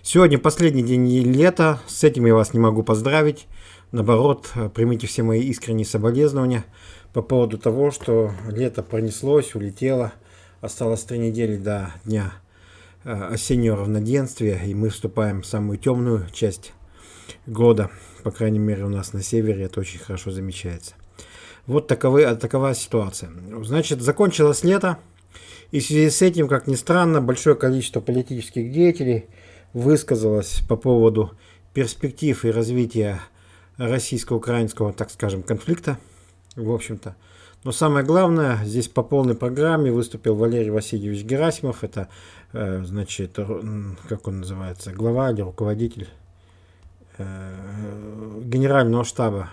Сегодня последний день лета, с этим я вас не могу поздравить. Наоборот, примите все мои искренние соболезнования по поводу того, что лето пронеслось, улетело. Осталось 3 недели до дня осеннего равноденствия, и мы вступаем в самую темную часть года. По крайней мере, у нас на севере это очень хорошо замечается. Вот такова ситуация. Значит, закончилось лето, и в связи с этим, как ни странно, большое количество политических деятелей высказалось по поводу перспектив и развития российско-украинского, так скажем, конфликта, в общем-то. Но самое главное, здесь по полной программе выступил Валерий Васильевич Герасимов, это, значит, как он называется, глава или руководитель Генерального штаба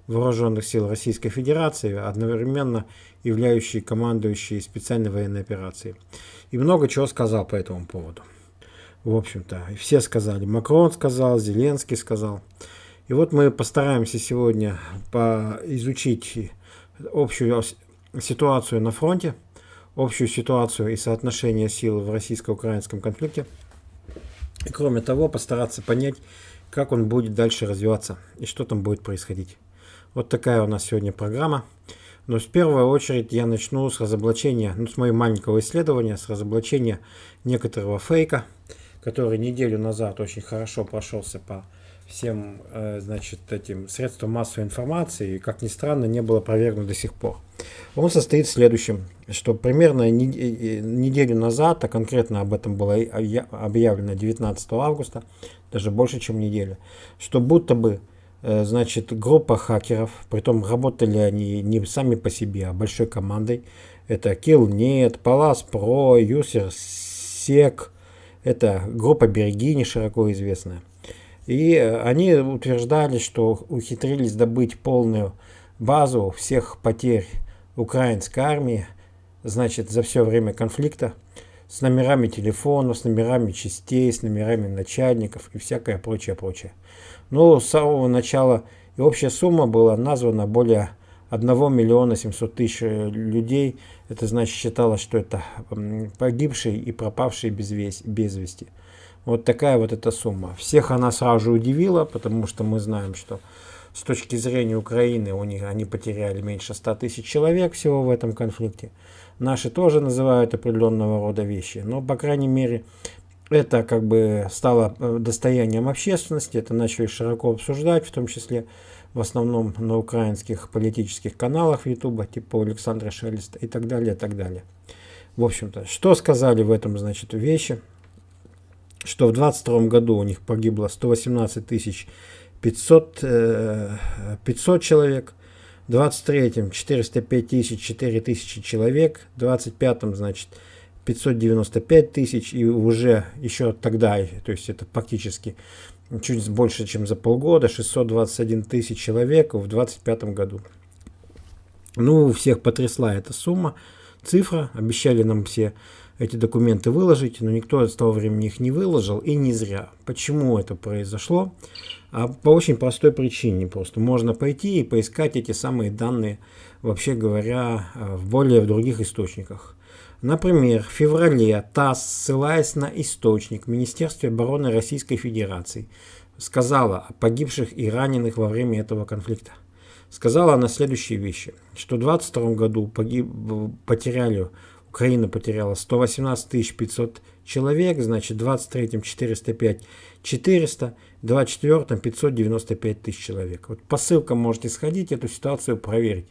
Вооруженных сил Российской Федерации, одновременно являющий командующий специальной военной операцией. И много чего сказал по этому поводу. В общем-то, все сказали. Макрон сказал, Зеленский сказал. И вот мы постараемся сегодня изучить общую ситуацию на фронте, общую ситуацию и соотношение сил в российско-украинском конфликте. И кроме того, постараться понять, как он будет дальше развиваться и что там будет происходить. Вот такая у нас сегодня программа. Но в первую очередь я начну с разоблачения, с моего маленького исследования, с разоблачения некоторого фейка, который неделю назад очень хорошо прошелся по всем, значит, этим средствам массовой информации и, как ни странно, не был опровергнут до сих пор. Он состоит в следующем, что примерно неделю назад, а конкретно об этом было объявлено 19 августа, даже больше, чем неделя, что будто бы, значит, группа хакеров, притом работали они не сами по себе, а большой командой, это Killnet, Palace Pro, UserSec, это группа Берегини, широко известная. И они утверждали, что ухитрились добыть полную базу всех потерь украинской армии, значит, за все время конфликта, с номерами телефонов, с номерами частей, с номерами начальников и всякое прочее. Но с самого начала и общая сумма была названа более 1 миллиона 700 тысяч людей. Это значит, считалось, что это погибшие и пропавшие без вести. Вот такая вот эта сумма. Всех она сразу же удивила, потому что мы знаем, что с точки зрения Украины они потеряли меньше 100 тысяч человек всего в этом конфликте. Наши тоже называют определенного рода вещи, но, по крайней мере, это как бы стало достоянием общественности, это начали широко обсуждать, в том числе в основном на украинских политических каналах YouTube, типа Александра Шелеста и так далее, и так далее. В общем-то, что сказали в этом, значит, вещи, что в 2022 году у них погибло 118 500 человек, в 2023 405 4 тысячи человек, в 2025, значит, 595 тысяч, и уже еще тогда, то есть это фактически чуть больше, чем за полгода, 621 тысяч человек в 2025 году. Ну, у всех потрясла эта сумма, цифра, обещали нам все эти документы выложить, но никто с того времени их не выложил, и не зря. Почему это произошло? А по очень простой причине. Просто можно пойти и поискать эти самые данные, вообще говоря, в других источниках. Например, в феврале ТАСС, ссылаясь на источник Министерства обороны Российской Федерации, сказала о погибших и раненых во время этого конфликта. Сказала она следующие вещи, что в 2022 году Украина потеряла 118 500 человек, значит, в 2023 405 400, в 2024 595 тысяч человек. Вот по ссылкам можете сходить, эту ситуацию проверить.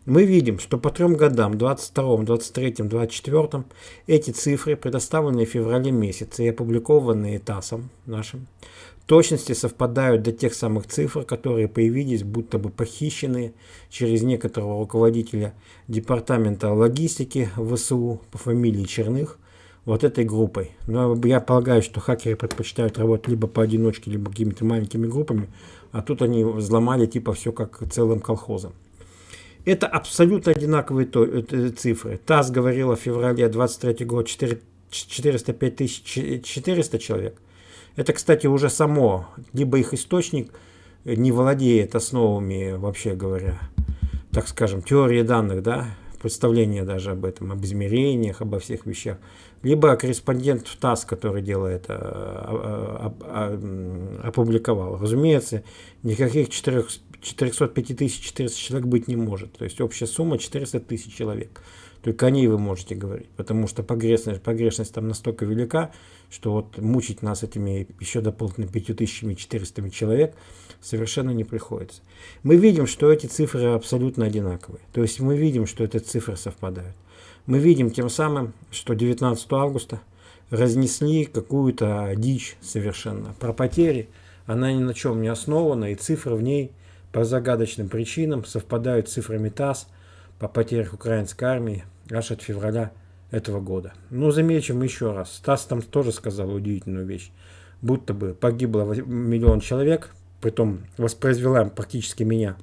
Мы видим, что по 3 годам, 22, 23, 24, эти цифры, предоставленные в феврале месяце и опубликованные ТАССом нашим, в точности совпадают до тех самых цифр, которые появились, будто бы похищенные через некоторого руководителя департамента логистики ВСУ по фамилии Черных, вот этой группой. Но я полагаю, что хакеры предпочитают работать либо поодиночке, либо какими-то маленькими группами, а тут они взломали типа все как целым колхозом. Это абсолютно одинаковые цифры. ТАСС говорила в феврале 23 год 405 400 человек. Это, кстати, уже само, либо их источник не владеет основами, вообще говоря, так скажем, теории данных, да, представление даже об этом, об измерениях, обо всех вещах, либо корреспондент в ТАСС, который дело это опубликовал. Разумеется, никаких 405 400 человек быть не может. То есть общая сумма 400 тысяч человек. Только о ней вы можете говорить, потому что погрешность там настолько велика, что вот мучить нас этими еще дополнительно 5400 человек совершенно не приходится. Мы видим, что эти цифры абсолютно одинаковые. То есть мы видим, что эти цифры совпадают. Мы видим тем самым, что 19 августа разнесли какую-то дичь совершенно про потери. Она ни на чем не основана, и цифры в ней по загадочным причинам совпадают с цифрами ТАСС по потерях украинской армии аж от февраля этого года. Ну, замечим еще раз. ТАСС там тоже сказал удивительную вещь. Будто бы погибло 1 миллион человек, притом воспроизвела практически меня.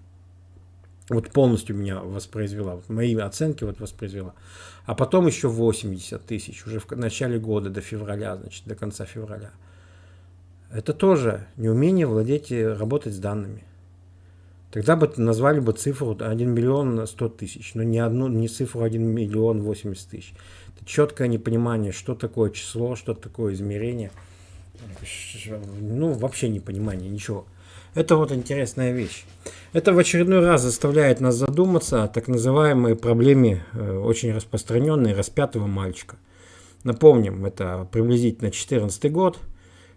Вот полностью меня воспроизвела. Вот мои оценки вот воспроизвела. А потом еще 80 тысяч уже в начале года, до февраля, значит, до конца февраля. Это тоже неумение владеть и работать с данными. Тогда бы назвали бы цифру 1 миллион 100 тысяч, но не цифру 1 миллион 80 тысяч. Это четкое непонимание, что такое число, что такое измерение. Ну, вообще непонимание, ничего. Это вот интересная вещь. Это в очередной раз заставляет нас задуматься о так называемой проблеме, очень распространенной, распятого мальчика. Напомним, это приблизительно 2014 год.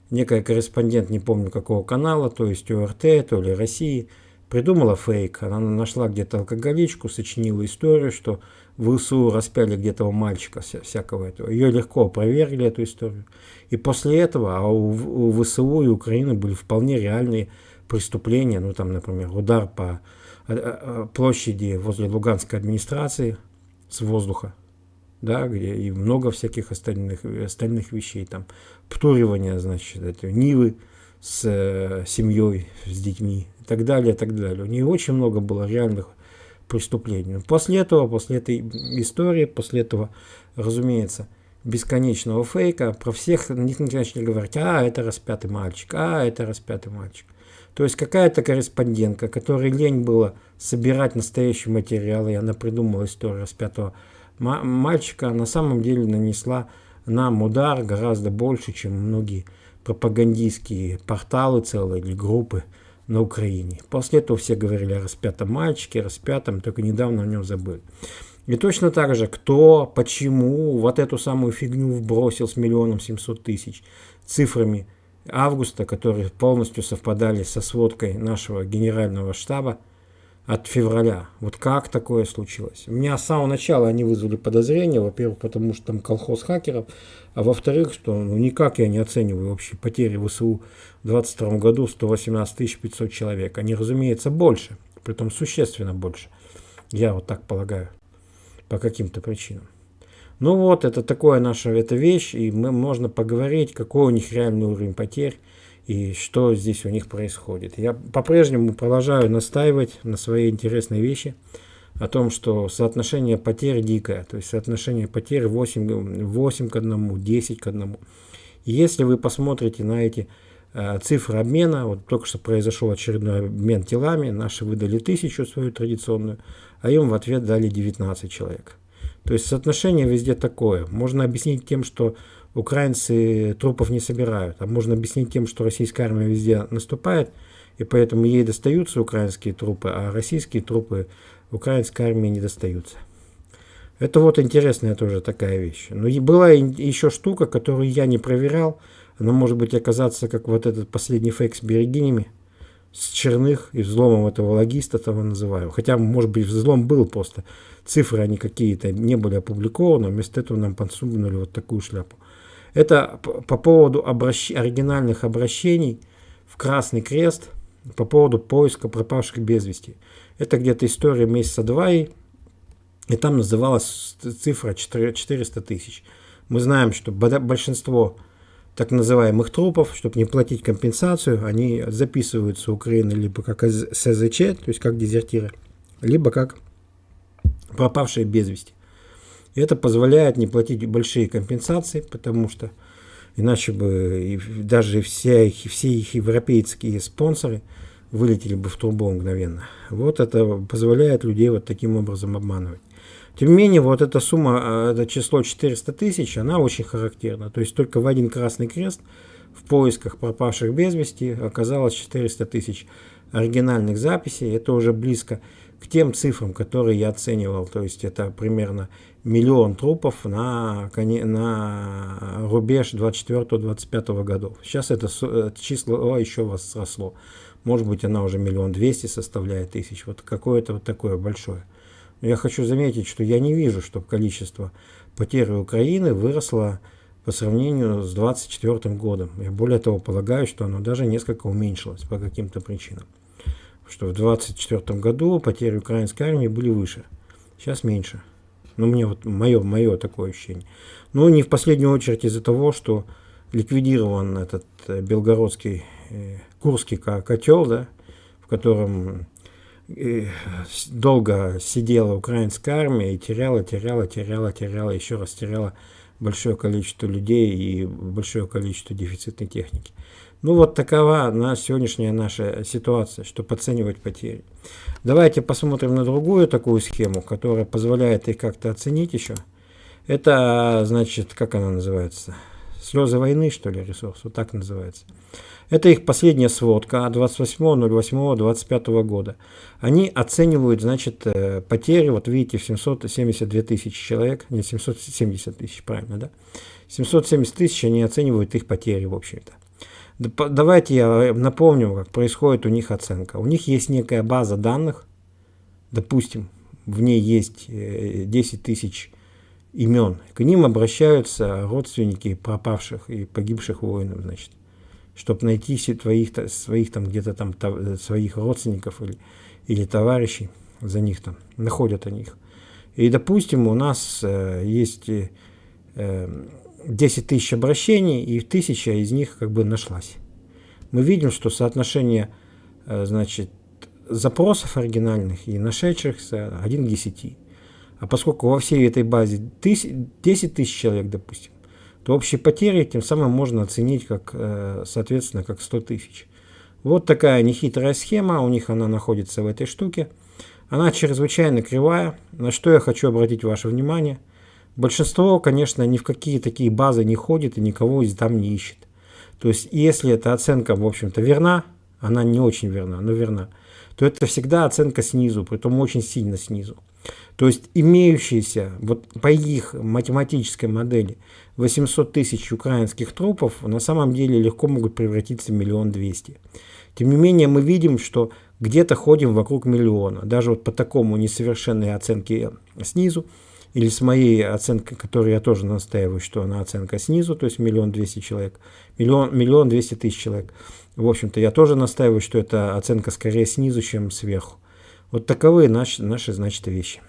Некая корреспондент, не помню какого канала, то есть ОРТ, то ли России, придумала фейк. Она нашла где-то алкоголичку, сочинила историю, что в ВСУ распяли где-то у мальчика всякого этого. Ее легко опровергли, эту историю. И после этого у ВСУ и Украины были вполне реальные преступления. Ну, там, например, удар по площади возле Луганской администрации с воздуха. Да, где и много всяких остальных вещей. Там втуривание, значит, Нивы с семьей, с детьми и так далее, и так далее. У нее очень много было реальных преступлений. После этой истории, после этого, разумеется, бесконечного фейка, про всех начали говорить: это распятый мальчик, это распятый мальчик. То есть какая-то корреспондентка, которой лень было собирать настоящий материал, и она придумала историю распятого мальчика, на самом деле нанесла нам удар гораздо больше, чем многие пропагандистские порталы целые или группы на Украине. После этого все говорили о распятом мальчике, распятом, только недавно о нем забыли. И точно так же, кто, почему вот эту самую фигню вбросил с 1 700 000 цифрами августа, которые полностью совпадали со сводкой нашего генерального штаба от февраля. Вот как такое случилось? У меня с самого начала они вызвали подозрения. Во-первых, потому что там колхоз хакеров. А во-вторых, что никак я не оцениваю общие потери ВСУ в 2022 году 118 500 человек. Они, разумеется, больше. Притом существенно больше. Я вот так полагаю. По каким-то причинам. Ну вот, это такое эта вещь. И можно поговорить, какой у них реальный уровень потерь. И что здесь у них происходит. Я по-прежнему продолжаю настаивать на своей интересной вещи о том, что соотношение потерь дикое. То есть соотношение потерь 8 к 1, 10 к 1. И если вы посмотрите на эти цифры обмена, вот только что произошел очередной обмен телами, наши выдали 1000 свою традиционную, а им в ответ дали 19 человек. То есть соотношение везде такое. Можно объяснить тем, что украинцы трупов не собирают, а можно объяснить тем, что российская армия везде наступает, и поэтому ей достаются украинские трупы, а российские трупы украинской армии не достаются. Это вот интересная тоже такая вещь. Но и была еще штука, которую я не проверял, она может быть оказаться как вот этот последний фейк с Берегинями, с Черных и взломом этого логиста, того называю. Хотя, может быть, взлом был просто. Цифры они какие-то не были опубликованы, вместо этого нам подсунули вот такую шляпу. Это по поводу оригинальных обращений в Красный Крест по поводу поиска пропавших без вести. Это где-то история месяца 2, и там называлась цифра 400 тысяч. Мы знаем, что большинство так называемых трупов, чтобы не платить компенсацию, они записываются Украиной либо как СЗЧ, то есть как дезертиры, либо как пропавшие без вести. И это позволяет не платить большие компенсации, потому что иначе бы даже все их европейские спонсоры вылетели бы в трубу мгновенно. Вот это позволяет людей вот таким образом обманывать. Тем не менее, вот эта сумма, это число 400 тысяч, она очень характерна. То есть только в один Красный Крест в поисках пропавших без вести оказалось 400 тысяч оригинальных записей. Это уже близко к тем цифрам, которые я оценивал. То есть это примерно 1 миллион трупов на рубеж 24-25 годов. Сейчас это число еще возросло. Может быть, она уже 1 200 000 составляет тысяч. Вот какое-то вот такое большое. Но я хочу заметить, что я не вижу, чтобы количество потерь Украины выросло по сравнению с 24 годом. Я более того полагаю, что оно даже несколько уменьшилось по каким-то причинам. Что в 24 году потери украинской армии были выше. Сейчас меньше. Ну, мне вот мое такое ощущение. Но не в последнюю очередь из-за того, что ликвидирован этот белгородский, курский котел, да, в котором долго сидела украинская армия и теряла, еще раз теряла большое количество людей и большое количество дефицитной техники. Ну вот такова сегодняшняя наша ситуация, чтобы оценивать потери. Давайте посмотрим на другую такую схему, которая позволяет их как-то оценить еще. Это, значит, как она называется? Слезы войны, что ли, ресурс? Вот так называется. Это их последняя сводка 28.08.25 года. Они оценивают, значит, потери, вот видите, в 772 тысячи человек, не 770 тысяч, правильно, да? 770 тысяч они оценивают их потери, в общем-то. Давайте я напомню, как происходит у них оценка. У них есть некая база данных, допустим, в ней есть 10 тысяч имен. К ним обращаются родственники пропавших и погибших воинов, значит, чтобы найти своих там где-то там своих родственников или товарищей, за них там находят они их. И, допустим, у нас есть 10 тысяч обращений, и 1000 из них как бы нашлась. Мы видим, что соотношение, значит, запросов оригинальных и нашедшихся 1 к 10. А поскольку во всей этой базе 10 тысяч человек, допустим, то общие потери тем самым можно оценить как, соответственно, как 100 тысяч. Вот такая нехитрая схема, у них она находится в этой штуке. Она чрезвычайно кривая, на что я хочу обратить ваше внимание. Большинство, конечно, ни в какие такие базы не ходит и никого там не ищет. То есть, если эта оценка, в общем-то, верна, она не очень верна, но верна, то это всегда оценка снизу, притом очень сильно снизу. То есть, имеющиеся, вот по их математической модели, 800 тысяч украинских трупов на самом деле легко могут превратиться в 1 200 000. Тем не менее, мы видим, что где-то ходим вокруг миллиона. Даже вот по такому несовершенной оценке снизу, или с моей оценкой, которой я тоже настаиваю, что она оценка снизу, то есть 1 200 000 человек, 1 200 000 человек. В общем-то, я тоже настаиваю, что это оценка скорее снизу, чем сверху. Вот таковы наши значит, вещи.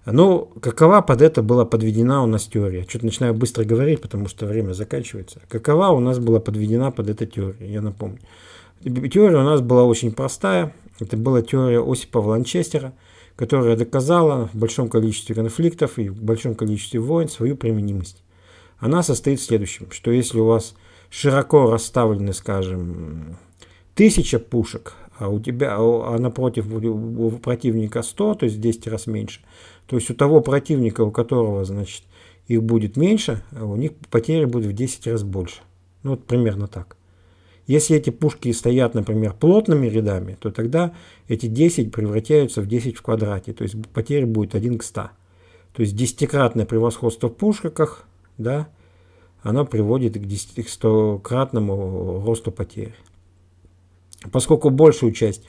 Ну, какова под это была подведена у нас теория? Что-то начинаю быстро говорить, потому что время заканчивается. Какова у нас была подведена под эту теорию? Я напомню. Теория у нас была очень простая. Это была теория Осипа Ланчестера, которая доказала в большом количестве конфликтов и в большом количестве войн свою применимость. Она состоит в следующем, что если у вас широко расставлены, скажем, 1000 пушек, а напротив у противника 100, то есть в 10 раз меньше, то есть у того противника, у которого, значит, их будет меньше, у них потери будут в 10 раз больше. Ну, вот примерно так. Если эти пушки стоят, например, плотными рядами, то тогда эти 10 превращаются в 10 в квадрате, то есть потеря будет 1 к 100. То есть 10-кратное превосходство в пушках, да, оно приводит к 100-кратному росту потерь. Поскольку большую часть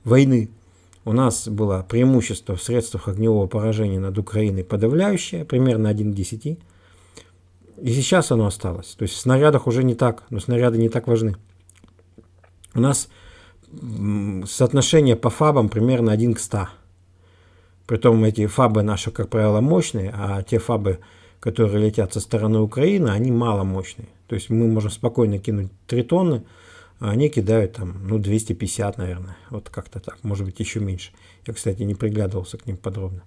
войны у нас было преимущество в средствах огневого поражения над Украиной подавляющее, примерно 1 к 10, и сейчас оно осталось. То есть в снарядах уже не так, но снаряды не так важны. У нас соотношение по фабам примерно 1 к 100. Притом эти фабы наши, как правило, мощные, а те фабы, которые летят со стороны Украины, они маломощные. То есть мы можем спокойно кинуть 3 тонны, а они кидают там, 250, наверное. Вот как-то так, может быть, еще меньше. Я, кстати, не приглядывался к ним подробно.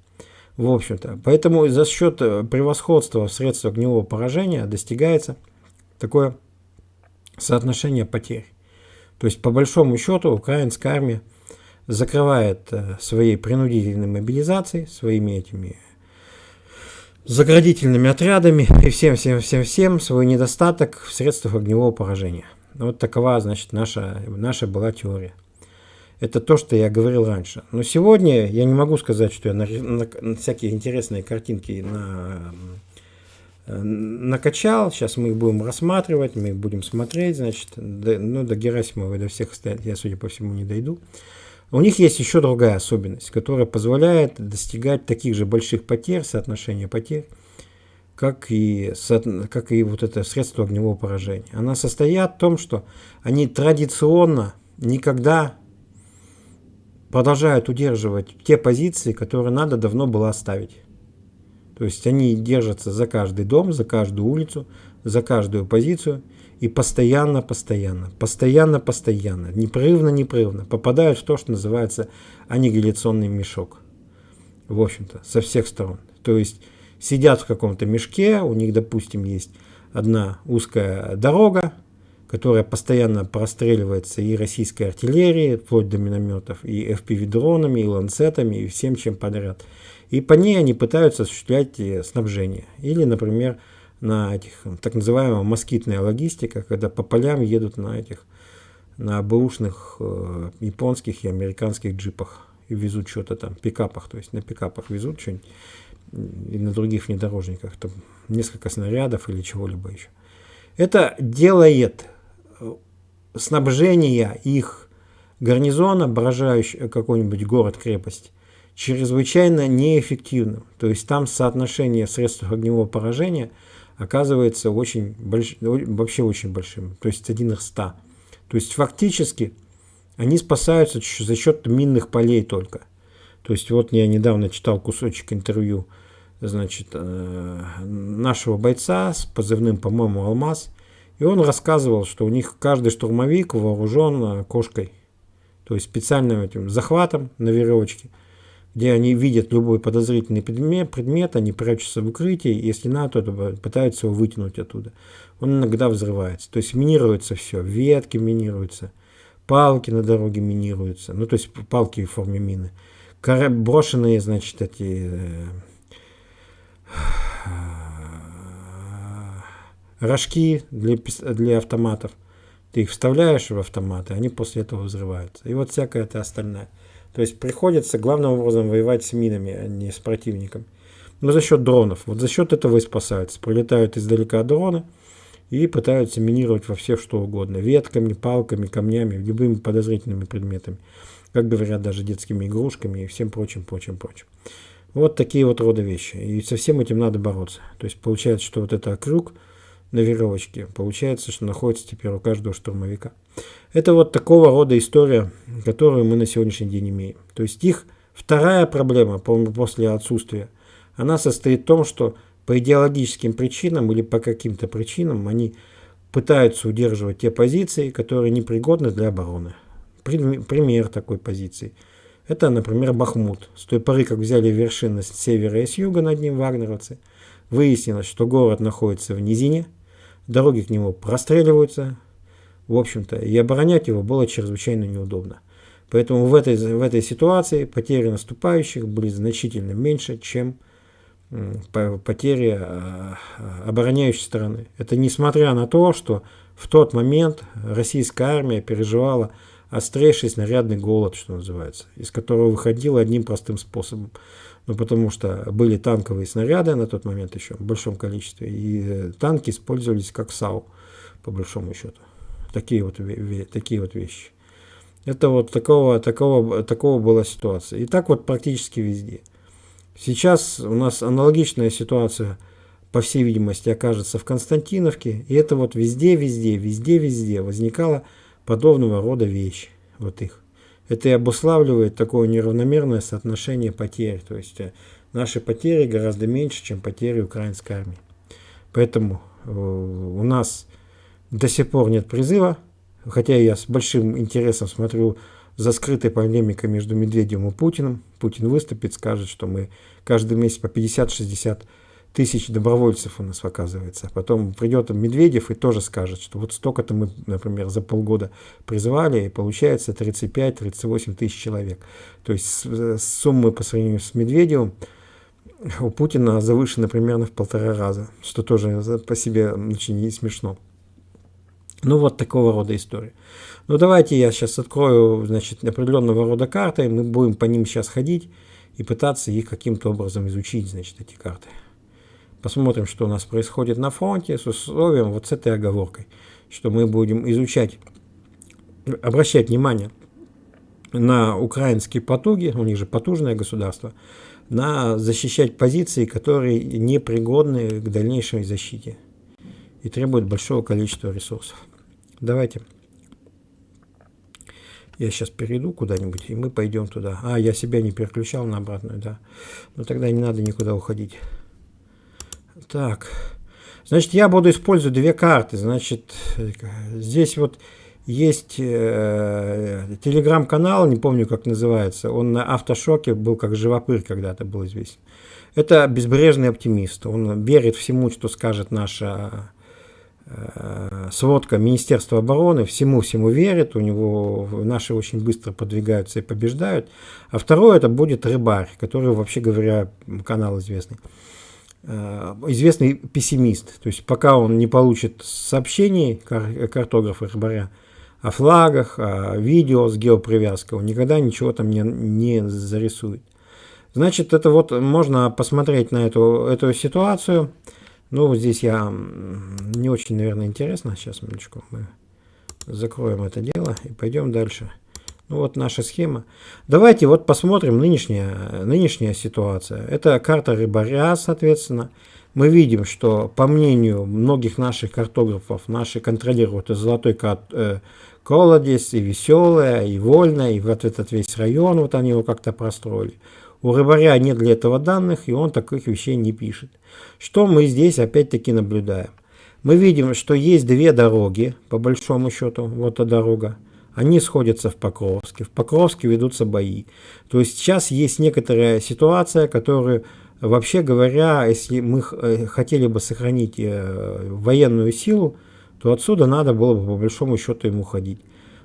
В общем-то, поэтому за счет превосходства в средствах огневого поражения достигается такое соотношение потерь. То есть, по большому счету, украинская армия закрывает своей принудительной мобилизацией, своими этими заградительными отрядами и всем свой недостаток в средствах огневого поражения. Вот такова, значит, наша была теория. Это то, что я говорил раньше. Но сегодня я не могу сказать, что я на всякие интересные картинки накачал. Сейчас мы их будем рассматривать, мы их будем смотреть, значит. До Герасимова и до всех остальных я, судя по всему, не дойду. У них есть еще другая особенность, которая позволяет достигать таких же больших потерь, соотношения потерь, как и вот это средство огневого поражения. Она состоит в том, что они традиционно никогда продолжают удерживать те позиции, которые надо давно было оставить. То есть они держатся за каждый дом, за каждую улицу, за каждую позицию и постоянно, непрерывно попадают в то, что называется аннигиляционный мешок. В общем-то, со всех сторон. То есть сидят в каком-то мешке, у них, допустим, есть одна узкая дорога, которая постоянно простреливается и российской артиллерией, вплоть до минометов, и FPV-дронами, и ланцетами, и всем чем подряд. И по ней они пытаются осуществлять снабжение. Или, например, на этих, так называемая москитная логистика, когда по полям едут на бэушных японских и американских джипах и везут что-то там, пикапах, то есть на пикапах везут что-нибудь, и на других внедорожниках, там несколько снарядов или чего-либо еще. Это делает снабжение их гарнизона, поражающего какой-нибудь город-крепость, чрезвычайно неэффективным. То есть там соотношение средств огневого поражения оказывается вообще очень большим. То есть 1 к 100. То есть фактически они спасаются за счет минных полей только. То есть вот я недавно читал кусочек интервью, значит, нашего бойца с позывным, по-моему, «Алмаз». И он рассказывал, что у них каждый штурмовик вооружен кошкой. То есть специальным этим захватом на веревочке, где они видят любой подозрительный предмет, они прячутся в укрытии, если надо, то пытаются его вытянуть оттуда. Он иногда взрывается. То есть минируется все. Ветки минируются, палки на дороге минируются. Ну, то есть палки в форме мины. Брошенные, значит, эти рожки для автоматов. Ты их вставляешь в автоматы, они после этого взрываются. И вот всякое это остальное. То есть приходится главным образом воевать с минами, а не с противником. Но за счет дронов. Вот за счет этого и спасаются. Прилетают издалека дроны и пытаются минировать во все что угодно. Ветками, палками, камнями, любыми подозрительными предметами. Как говорят, даже детскими игрушками и всем прочим. Вот такие вот рода вещи. И со всем этим надо бороться. То есть получается, что вот это крюк на веревочке, получается, что находится теперь у каждого штурмовика. Это вот такого рода история, которую мы на сегодняшний день имеем. То есть их вторая проблема после отсутствия, она состоит в том, что по идеологическим причинам или по каким-то причинам они пытаются удерживать те позиции, которые непригодны для обороны. Пример такой позиции. Это, например, Бахмут. С той поры, как взяли вершины с севера и с юга над ним вагнеровцы, выяснилось, что город находится в низине, дороги к нему простреливаются, в общем-то, и оборонять его было чрезвычайно неудобно. Поэтому в этой ситуации потери наступающих были значительно меньше, чем потери обороняющей стороны. Это несмотря на то, что в тот момент российская армия переживала острейший снарядный голод, что называется, из которого выходила одним простым способом. Ну, потому что были танковые снаряды на тот момент еще в большом количестве, и танки использовались как САУ, по большому счету. Такие вот вещи. Это вот такого была ситуация. И так вот практически везде. Сейчас у нас аналогичная ситуация, по всей видимости, окажется в Константиновке. И это вот везде возникала подобного рода вещи. Вот их. Это и обуславливает такое неравномерное соотношение потерь. То есть наши потери гораздо меньше, чем потери украинской армии. Поэтому у нас до сих пор нет призыва, хотя я с большим интересом смотрю за скрытой полемикой между Медведевым и Путиным. Путин выступит, скажет, что мы каждый месяц по 50-60 тысяч добровольцев у нас оказывается. Потом придет Медведев и тоже скажет, что вот столько-то мы, например, за полгода призвали, и получается 35-38 тысяч человек. То есть суммы по сравнению с Медведевым у Путина завышены примерно в 1,5 раза, что тоже по себе очень не смешно. Ну, вот такого рода история. Ну, давайте я сейчас открою, значит, определенного рода карты, мы будем по ним сейчас ходить и пытаться их каким-то образом изучить, значит, эти карты. Посмотрим, что у нас происходит на фронте с условием, вот с этой оговоркой, что мы будем изучать, обращать внимание на украинские потуги, у них же потужное государство, на защищать позиции, которые непригодны к дальнейшей защите и требуют большого количества ресурсов. Давайте я сейчас перейду куда-нибудь, и мы пойдем туда. А, я себя не переключал на обратную, да. Но тогда не надо никуда уходить. Так, значит, я буду использовать две карты. Значит, здесь вот есть телеграм-канал, не помню, как называется. Он на Автошоке был как Живопыр когда-то был известен. Это безбрежный оптимист. Он верит всему, что скажет наша сводка Министерства обороны, всему верит, у него наши очень быстро подвигаются и побеждают. А второй это будет Рыбарь, который, вообще говоря, канал известный. Известный пессимист. То есть пока он не получит сообщений картографа Рыбаря о флагах, о видео с геопривязкой, он никогда ничего там не зарисует. Значит, это вот можно посмотреть на эту ситуацию. Ну, здесь я не очень, наверное, интересно. Сейчас, минуточку, мы закроем это дело и пойдем дальше. Ну, вот наша схема. Давайте вот посмотрим нынешняя ситуация. Это карта Рыбаря, соответственно. Мы видим, что, по мнению многих наших картографов, наши контролируют и Золотой колодец, и Веселая, и Вольная, и вот этот весь район, вот они его как-то простроили. У Рыбаря нет для этого данных, и он таких вещей не пишет. Что мы здесь опять-таки наблюдаем? Мы видим, что есть две дороги, по большому счету, вот эта дорога. Они сходятся в Покровске. В Покровске ведутся бои. То есть сейчас есть некоторая ситуация, которую, вообще говоря, если мы хотели бы сохранить военную силу, то отсюда надо было бы по большому счету им уходить.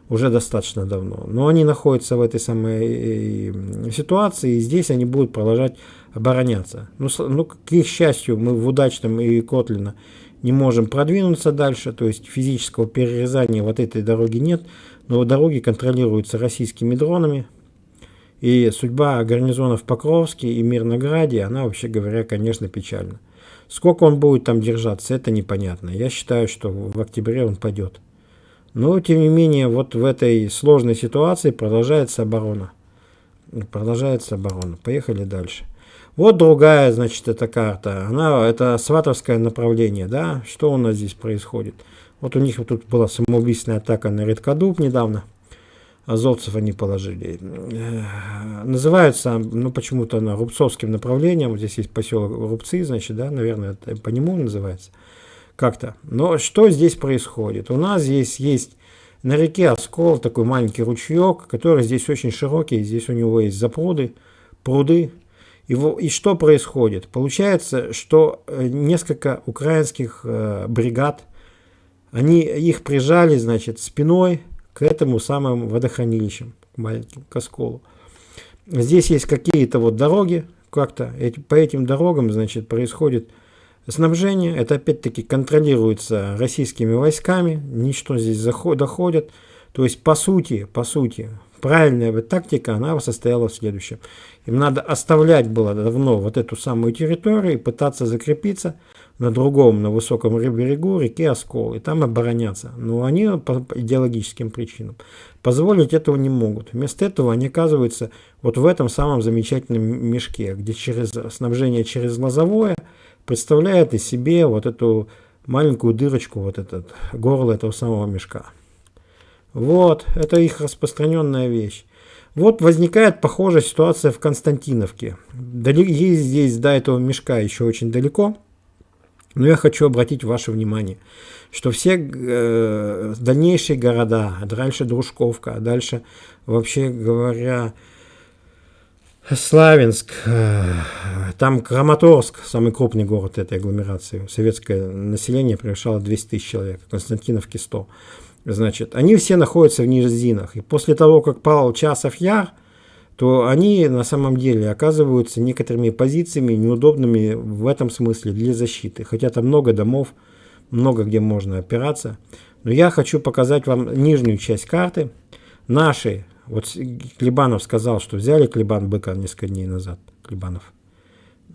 Уже достаточно давно. Но они находятся в этой самой ситуации, и здесь они будут продолжать обороняться. Ну, к их счастью, мы в Удачном и Котлино не можем продвинуться дальше, то есть физического перерезания вот этой дороги нет, но дороги контролируются российскими дронами, и судьба гарнизона в Покровске и Мирнограде, она, вообще говоря, конечно, печальна. Сколько он будет там держаться, это непонятно. Я считаю, что в октябре он падет. Но, тем не менее, вот в этой сложной ситуации продолжается оборона. Поехали дальше. Вот другая, значит, эта карта. Это сватовское направление, да? Что у нас здесь происходит? Вот у них вот тут была самоубийственная атака на Редкодуб недавно. Азовцев они положили. Называется, ну, почему-то она Рубцовским направлением. Вот здесь есть поселок Рубцы, значит, да, наверное, это по нему называется. Как-то. Но что здесь происходит? У нас здесь есть на реке Оскол такой маленький ручеек, который здесь очень широкий. Здесь у него есть запруды, пруды. И что происходит? Получается, что несколько украинских бригад, их прижали, значит, спиной к этому самым водохранилищам, маленьким, к Осколу. Здесь есть какие-то вот дороги, как-то по этим дорогам, значит, происходит снабжение. Это опять-таки контролируется российскими войсками, ничто здесь доходит. То есть, по сути, правильная тактика, она состояла в следующем. Им надо оставлять было давно вот эту самую территорию и пытаться закрепиться на другом, на высоком берегу реки Оскол, и там обороняться. Но они по идеологическим причинам позволить этого не могут. Вместо этого они оказываются вот в этом самом замечательном мешке, где снабжение через Лозовое представляет из себе вот эту маленькую дырочку, вот этот горло этого самого мешка. Вот, это их распространенная вещь. Вот возникает похожая ситуация в Константиновке. Есть здесь до этого мешка еще очень далеко, но я хочу обратить ваше внимание, что все дальнейшие города, дальше Дружковка, дальше, вообще говоря, Славянск, там Краматорск, самый крупный город этой агломерации, советское население превышало 200 тысяч человек, в Константиновке 100. Значит, они все находятся в низинах. И после того, как пал Часов Яр, то они на самом деле оказываются некоторыми позициями неудобными в этом смысле для защиты. Хотя там много домов, много где можно опираться. Но я хочу показать вам нижнюю часть карты. Наши, вот Клебанов сказал, что взяли Клебан быка несколько дней назад. Клебанов.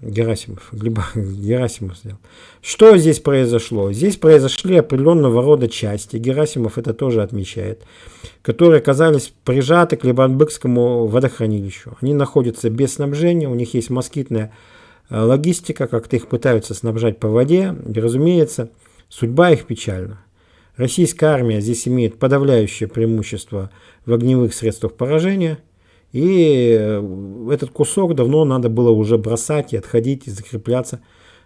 Герасимов сделал. Что здесь произошло? Здесь произошли определенного рода части, Герасимов это тоже отмечает, которые оказались прижаты к Лебанбыкскому водохранилищу. Они находятся без снабжения, у них есть москитная логистика, как-то их пытаются снабжать по воде, и, разумеется, судьба их печальна. Российская армия здесь имеет подавляющее преимущество в огневых средствах поражения, и этот кусок давно надо было уже бросать и отходить, и закрепляться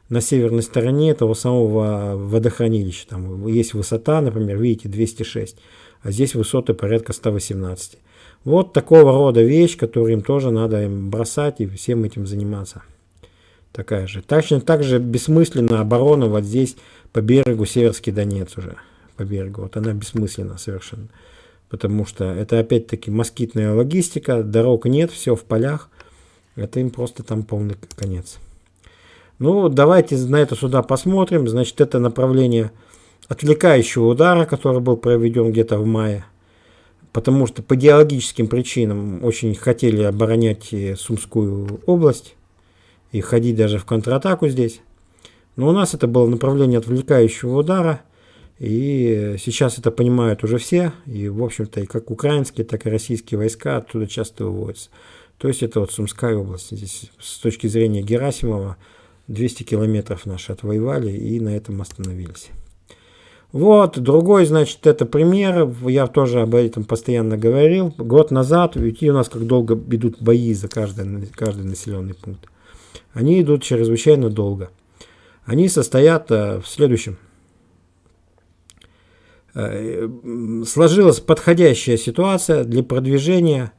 на северной стороне этого самого водохранилища. Там есть высота, например, видите, 206, а здесь высоты порядка 118. Вот такого рода вещь, которую им тоже надо бросать и всем этим заниматься. Такая же. Точно так же бессмысленна оборона вот здесь по берегу Северский Донец уже. По берегу. Вот она бессмысленна совершенно. Потому что это опять-таки москитная логистика, дорог нет, все в полях. Это им просто там полный конец. Ну, давайте на это сюда посмотрим. Значит, это направление отвлекающего удара, который был проведен где-то в мае. Потому что по идеологическим причинам очень хотели оборонять Сумскую область и ходить даже в контратаку здесь. Но у нас это было направление отвлекающего удара. И сейчас это понимают уже все, и в общем-то и как украинские, так и российские войска оттуда часто выводятся. То есть это вот Сумская область. Здесь с точки зрения Герасимова 200 километров наши отвоевали и на этом остановились. Вот, другой, значит, это пример, я тоже об этом постоянно говорил. Год назад, видите, у нас как долго идут бои за каждый населенный пункт. Они идут чрезвычайно долго. Они состоят в следующем. Сложилась подходящая ситуация для продвижения,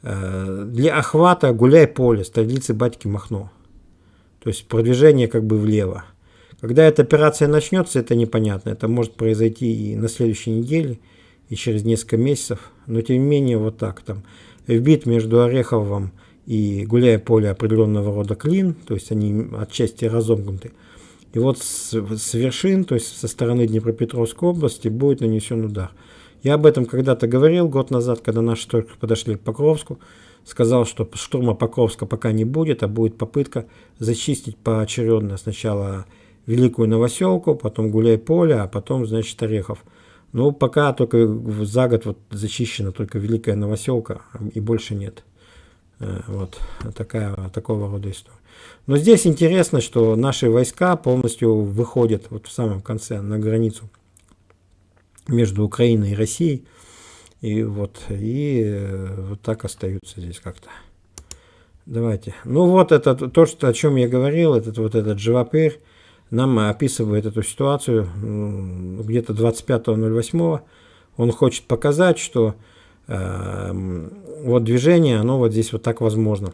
для охвата Гуляй-Поле, столицы Батьки Махно. То есть продвижение как бы влево. Когда эта операция начнется, это непонятно. Это может произойти и на следующей неделе, и через несколько месяцев. Но тем не менее вот так. Там вбит между Ореховым и Гуляй-Поле определенного рода клин. То есть они отчасти разомкнуты. И вот с вершин, то есть со стороны Днепропетровской области, будет нанесен удар. Я об этом когда-то говорил, год назад, когда наши только подошли к Покровску. Сказал, что штурма Покровска пока не будет, а будет попытка зачистить поочередно сначала Великую Новоселку, потом Гуляй-Поле, а потом, значит, Орехов. Но пока только за год вот зачищена только Великая Новоселка, и больше нет. Вот такого рода история. Но здесь интересно, что наши войска полностью выходят вот в самом конце на границу между Украиной и Россией. И вот так остаются здесь как-то. Давайте. Ну вот это то, о чем я говорил, этот живопырь нам описывает эту ситуацию где-то 25.08. Он хочет показать, что вот движение, оно вот здесь вот так возможно.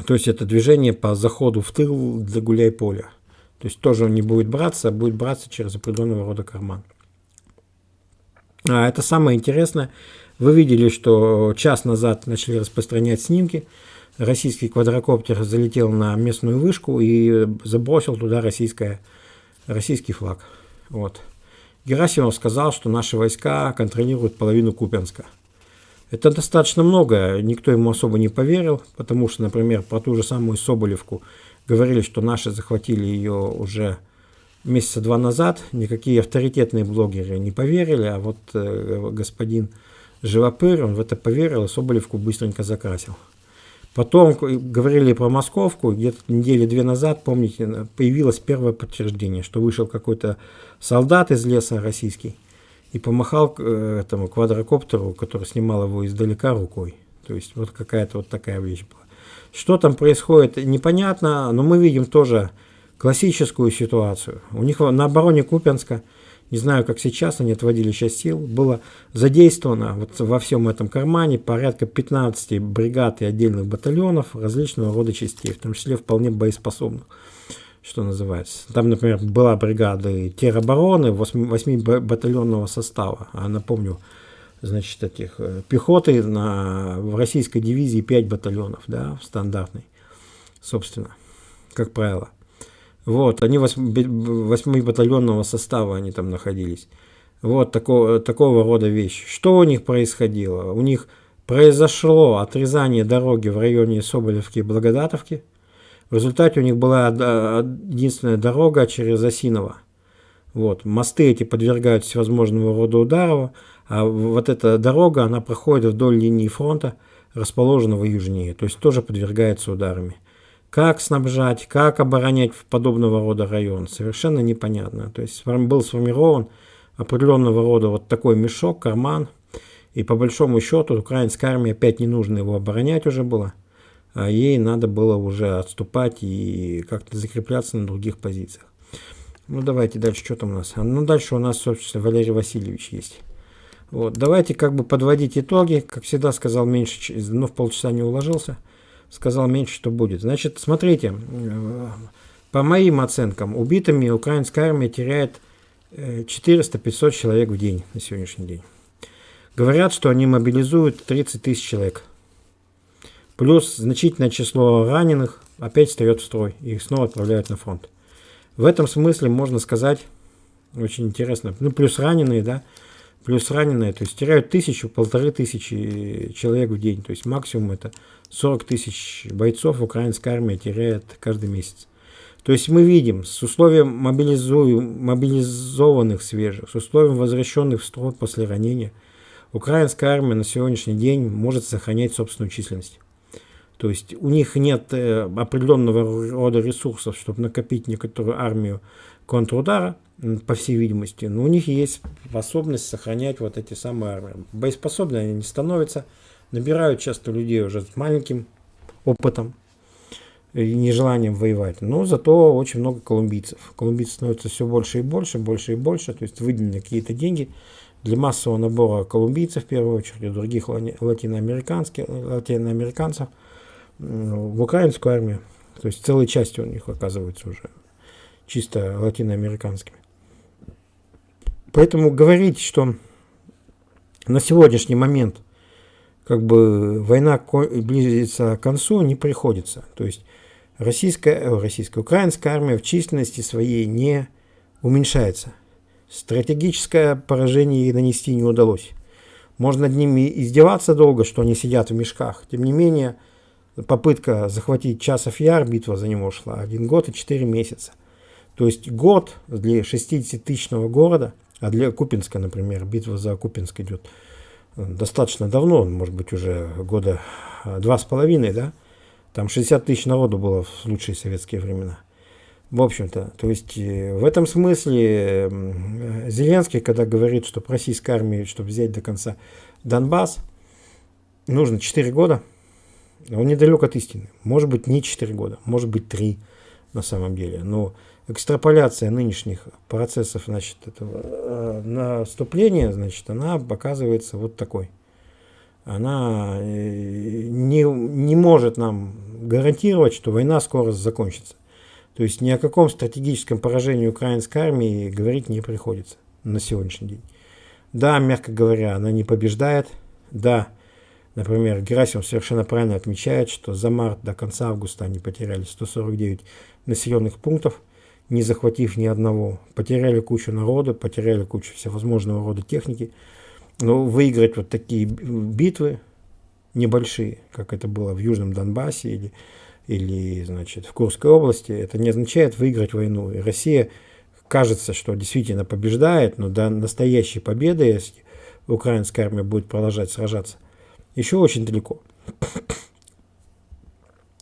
То есть это движение по заходу в тыл для Гуляй-Поля. То есть тоже он не будет браться, а будет браться через определенного рода карман. А это самое интересное. Вы видели, что час назад начали распространять снимки. Российский квадрокоптер залетел на местную вышку и забросил туда российский флаг. Вот. Герасимов сказал, что наши войска контролируют половину Купянска. Это достаточно много, никто ему особо не поверил, потому что, например, про ту же самую Соболевку говорили, что наши захватили ее уже месяца 2 назад. Никакие авторитетные блогеры не поверили, а вот господин Живопыр, он в это поверил и Соболевку быстренько закрасил. Потом говорили про Московку, где-то недели 2 назад, помните, появилось первое подтверждение, что вышел какой-то солдат из леса российский и помахал этому квадрокоптеру, который снимал его издалека, рукой. То есть вот какая-то вот такая вещь была. Что там происходит, непонятно, но мы видим тоже классическую ситуацию. У них на обороне Купянска, не знаю, как сейчас, они отводили часть сил, было задействовано вот во всем этом кармане порядка 15 бригад и отдельных батальонов различного рода частей, в том числе вполне боеспособных, что называется. Там, например, была бригада теробороны 8-батальонного состава. А напомню, значит, этих пехоты в российской дивизии 5 батальонов, да, в стандартной, собственно, как правило. Вот, они 8-батальонного состава они там находились. Вот такого рода вещи. Что у них происходило? У них произошло отрезание дороги в районе Соболевки и Благодатовки. В результате у них была единственная дорога через Осиново. Вот, мосты эти подвергаются всевозможного рода ударов, а вот эта дорога, она проходит вдоль линии фронта, расположенного южнее, то есть тоже подвергается ударами. Как снабжать, как оборонять подобного рода район, совершенно непонятно. То есть был сформирован определенного рода вот такой мешок, карман, и по большому счету украинская армия опять не нужно его оборонять уже было, а ей надо было уже отступать и как-то закрепляться на других позициях. Ну давайте дальше, что там у нас? Ну дальше у нас, собственно, Валерий Васильевич есть. Вот, давайте как бы подводить итоги. Как всегда сказал меньше, но в полчаса не уложился. Сказал меньше, что будет. Значит, смотрите, по моим оценкам, убитыми украинская армия теряет 400-500 человек в день на сегодняшний день. Говорят, что они мобилизуют 30 тысяч человек. Плюс значительное число раненых опять встает в строй. И их снова отправляют на фронт. В этом смысле можно сказать, очень интересно, ну плюс раненые, да, плюс раненые, то есть теряют 1000-1500 человек в день. То есть максимум это 40 тысяч бойцов украинская армия теряет каждый месяц. То есть мы видим, с условием мобилизованных свежих, с условием возвращенных в строй после ранения, украинская армия на сегодняшний день может сохранять собственную численность. То есть у них нет определенного рода ресурсов, чтобы накопить некоторую армию контрудара, по всей видимости, но у них есть способность сохранять вот эти самые армии. Боеспособные они не становятся, набирают часто людей уже с маленьким опытом и нежеланием воевать. Но зато очень много колумбийцев. Колумбийцев становится все больше и больше, больше и больше, то есть выделены какие-то деньги для массового набора колумбийцев, в первую очередь, и других латиноамериканцев в украинскую армию. То есть целые части у них оказываются уже чисто латиноамериканскими. Поэтому говорить, что на сегодняшний момент как бы война близится к концу, не приходится. То есть украинская армия в численности своей не уменьшается. Стратегическое поражение ей нанести не удалось. Можно над ними издеваться долго, что они сидят в мешках. Тем не менее, попытка захватить Часов Яр, битва за него шла 1 год и 4 месяца. То есть год для 60-тысячного города, а для Купинска, например, битва за Купинск идет достаточно давно, может быть уже года 2,5, да? Там 60 тысяч народу было в лучшие советские времена. В общем-то, то есть в этом смысле Зеленский, когда говорит, что российской армии, чтобы взять до конца Донбасс, нужно 4 года, он недалек от истины. Может быть не 4 года, может быть 3 на самом деле. Но экстраполяция нынешних процессов, значит, этого наступления, значит, она показывается вот такой. Она не может нам гарантировать, что война скоро закончится. То есть ни о каком стратегическом поражении украинской армии говорить не приходится на сегодняшний день. Да, мягко говоря, она не побеждает. Да, например, Герасимов совершенно правильно отмечает, что за март до конца августа они потеряли 149 населенных пунктов, не захватив ни одного. Потеряли кучу народа, потеряли кучу всевозможного рода техники. Но выиграть вот такие битвы небольшие, как это было в Южном Донбассе или значит, в Курской области, это не означает выиграть войну. И Россия кажется, что действительно побеждает, но до настоящей победы, если украинская армия будет продолжать сражаться, еще очень далеко.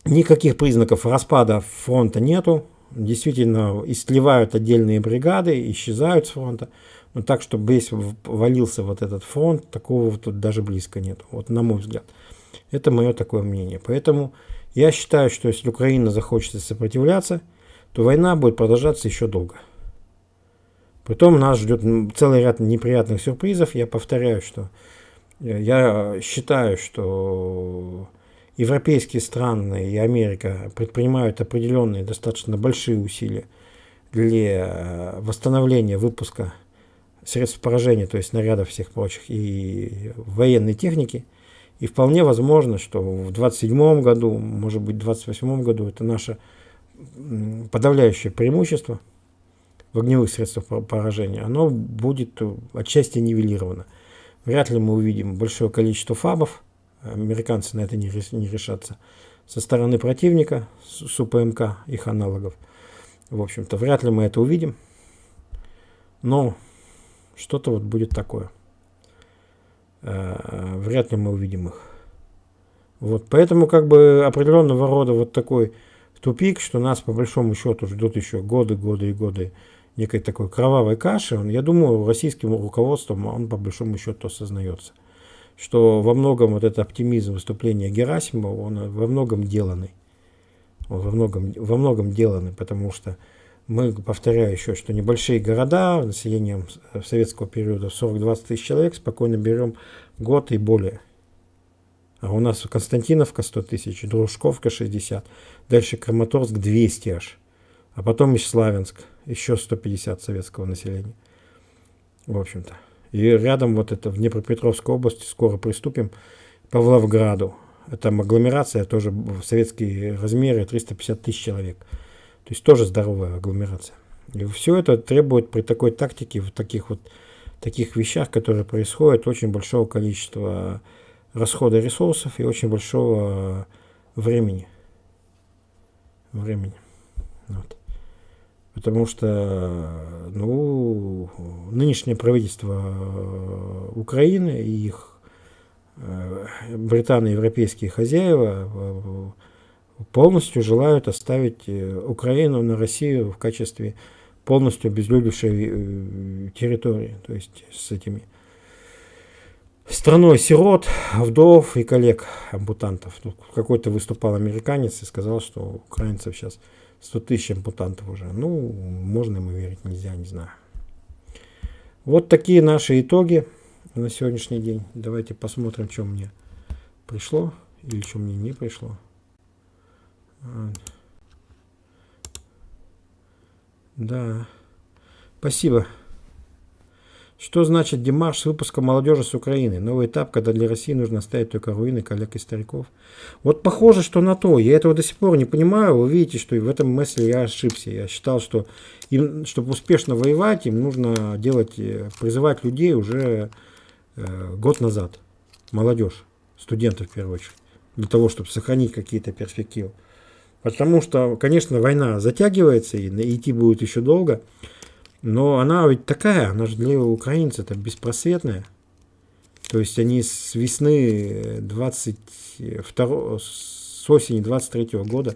Никаких признаков распада фронта нету. Действительно, истлевают отдельные бригады, исчезают с фронта. Но так, чтобы весь валился вот этот фронт, такого тут даже близко нет. Вот на мой взгляд. Это мое такое мнение. Поэтому я считаю, что если Украина захочет сопротивляться, то война будет продолжаться еще долго. Притом нас ждет целый ряд неприятных сюрпризов. Я повторяю, что я считаю, что европейские страны и Америка предпринимают определенные достаточно большие усилия для восстановления выпуска средств поражения, то есть снарядов всех прочих, и военной техники. И вполне возможно, что в 27 году, может быть, в 28 году это наше подавляющее преимущество в огневых средствах поражения, оно будет отчасти нивелировано. Вряд ли мы увидим большое количество ФАБов, американцы на это не решатся, со стороны противника, с УПМК, их аналогов. В общем-то, вряд ли мы это увидим, но что-то вот будет такое. Вряд ли мы увидим их. Вот, поэтому как бы определенного рода вот такой тупик, что нас по большому счету ждут еще годы и годы некой такой кровавой каши. Я думаю, российским руководством он по большому счету осознается, что во многом вот этот оптимизм выступления Герасимова, он во многом деланный. Он во многом деланный, потому что мы, повторяю еще, что небольшие города, населением советского периода 40-20 тысяч человек, спокойно берем год и более. А у нас Константиновка 100 тысяч, Дружковка 60, дальше Краматорск 200 аж, а потом Славянск, еще 150 советского населения. В общем-то. И рядом вот это в Днепропетровской области скоро приступим, Павловграду. Это агломерация, тоже в советские размеры 350 тысяч человек. То есть тоже здоровая агломерация. И все это требует при такой тактике, в таких вещах, которые происходят, очень большого количества расхода ресурсов и очень большого времени. Вот. Потому что нынешнее правительство Украины и их британо-европейские хозяева полностью желают оставить Украину на Россию в качестве полностью обезлюдевшей территории. То есть с этими страной сирот, вдов и коллег-ампутантов. Какой-то выступал американец и сказал, что у украинцев сейчас 100 тысяч ампутантов уже. Можно ему верить, нельзя, не знаю. Вот такие наши итоги на сегодняшний день. Давайте посмотрим, что мне пришло или что мне не пришло. Да. Спасибо. Что значит демарш с выпуском молодежи с Украины? Новый этап, когда для России нужно оставить только руины, коллег и стариков. Вот похоже, что на то. Я этого до сих пор не понимаю. Вы видите, что и в этом мысли я ошибся. Я считал, что им, чтобы успешно воевать, им нужно призывать людей уже год назад. Молодежь, студентов в первую очередь. Для того, чтобы сохранить какие-то перспективы. Потому что, конечно, война затягивается и идти будет еще долго. Но она ведь такая, она же для украинцев-то беспросветная. То есть они с весны с осени 23 года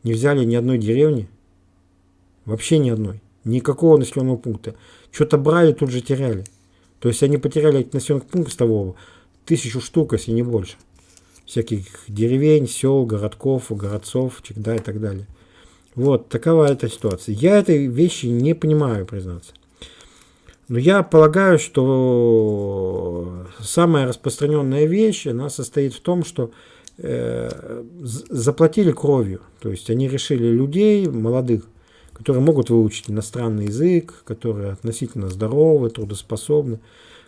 не взяли ни одной деревни. Вообще ни одной. Никакого населенного пункта. Что-то брали, тут же теряли. То есть они потеряли эти населенных пунктов того 1000 штук, если не больше. Всяких деревень, сел, городков, городцов, и так далее. Вот такова эта ситуация. Я этой вещи не понимаю, признаться. Но я полагаю, что самая распространенная вещь, она состоит в том, что заплатили кровью. То есть они решили людей, молодых, которые могут выучить иностранный язык, которые относительно здоровы, трудоспособны,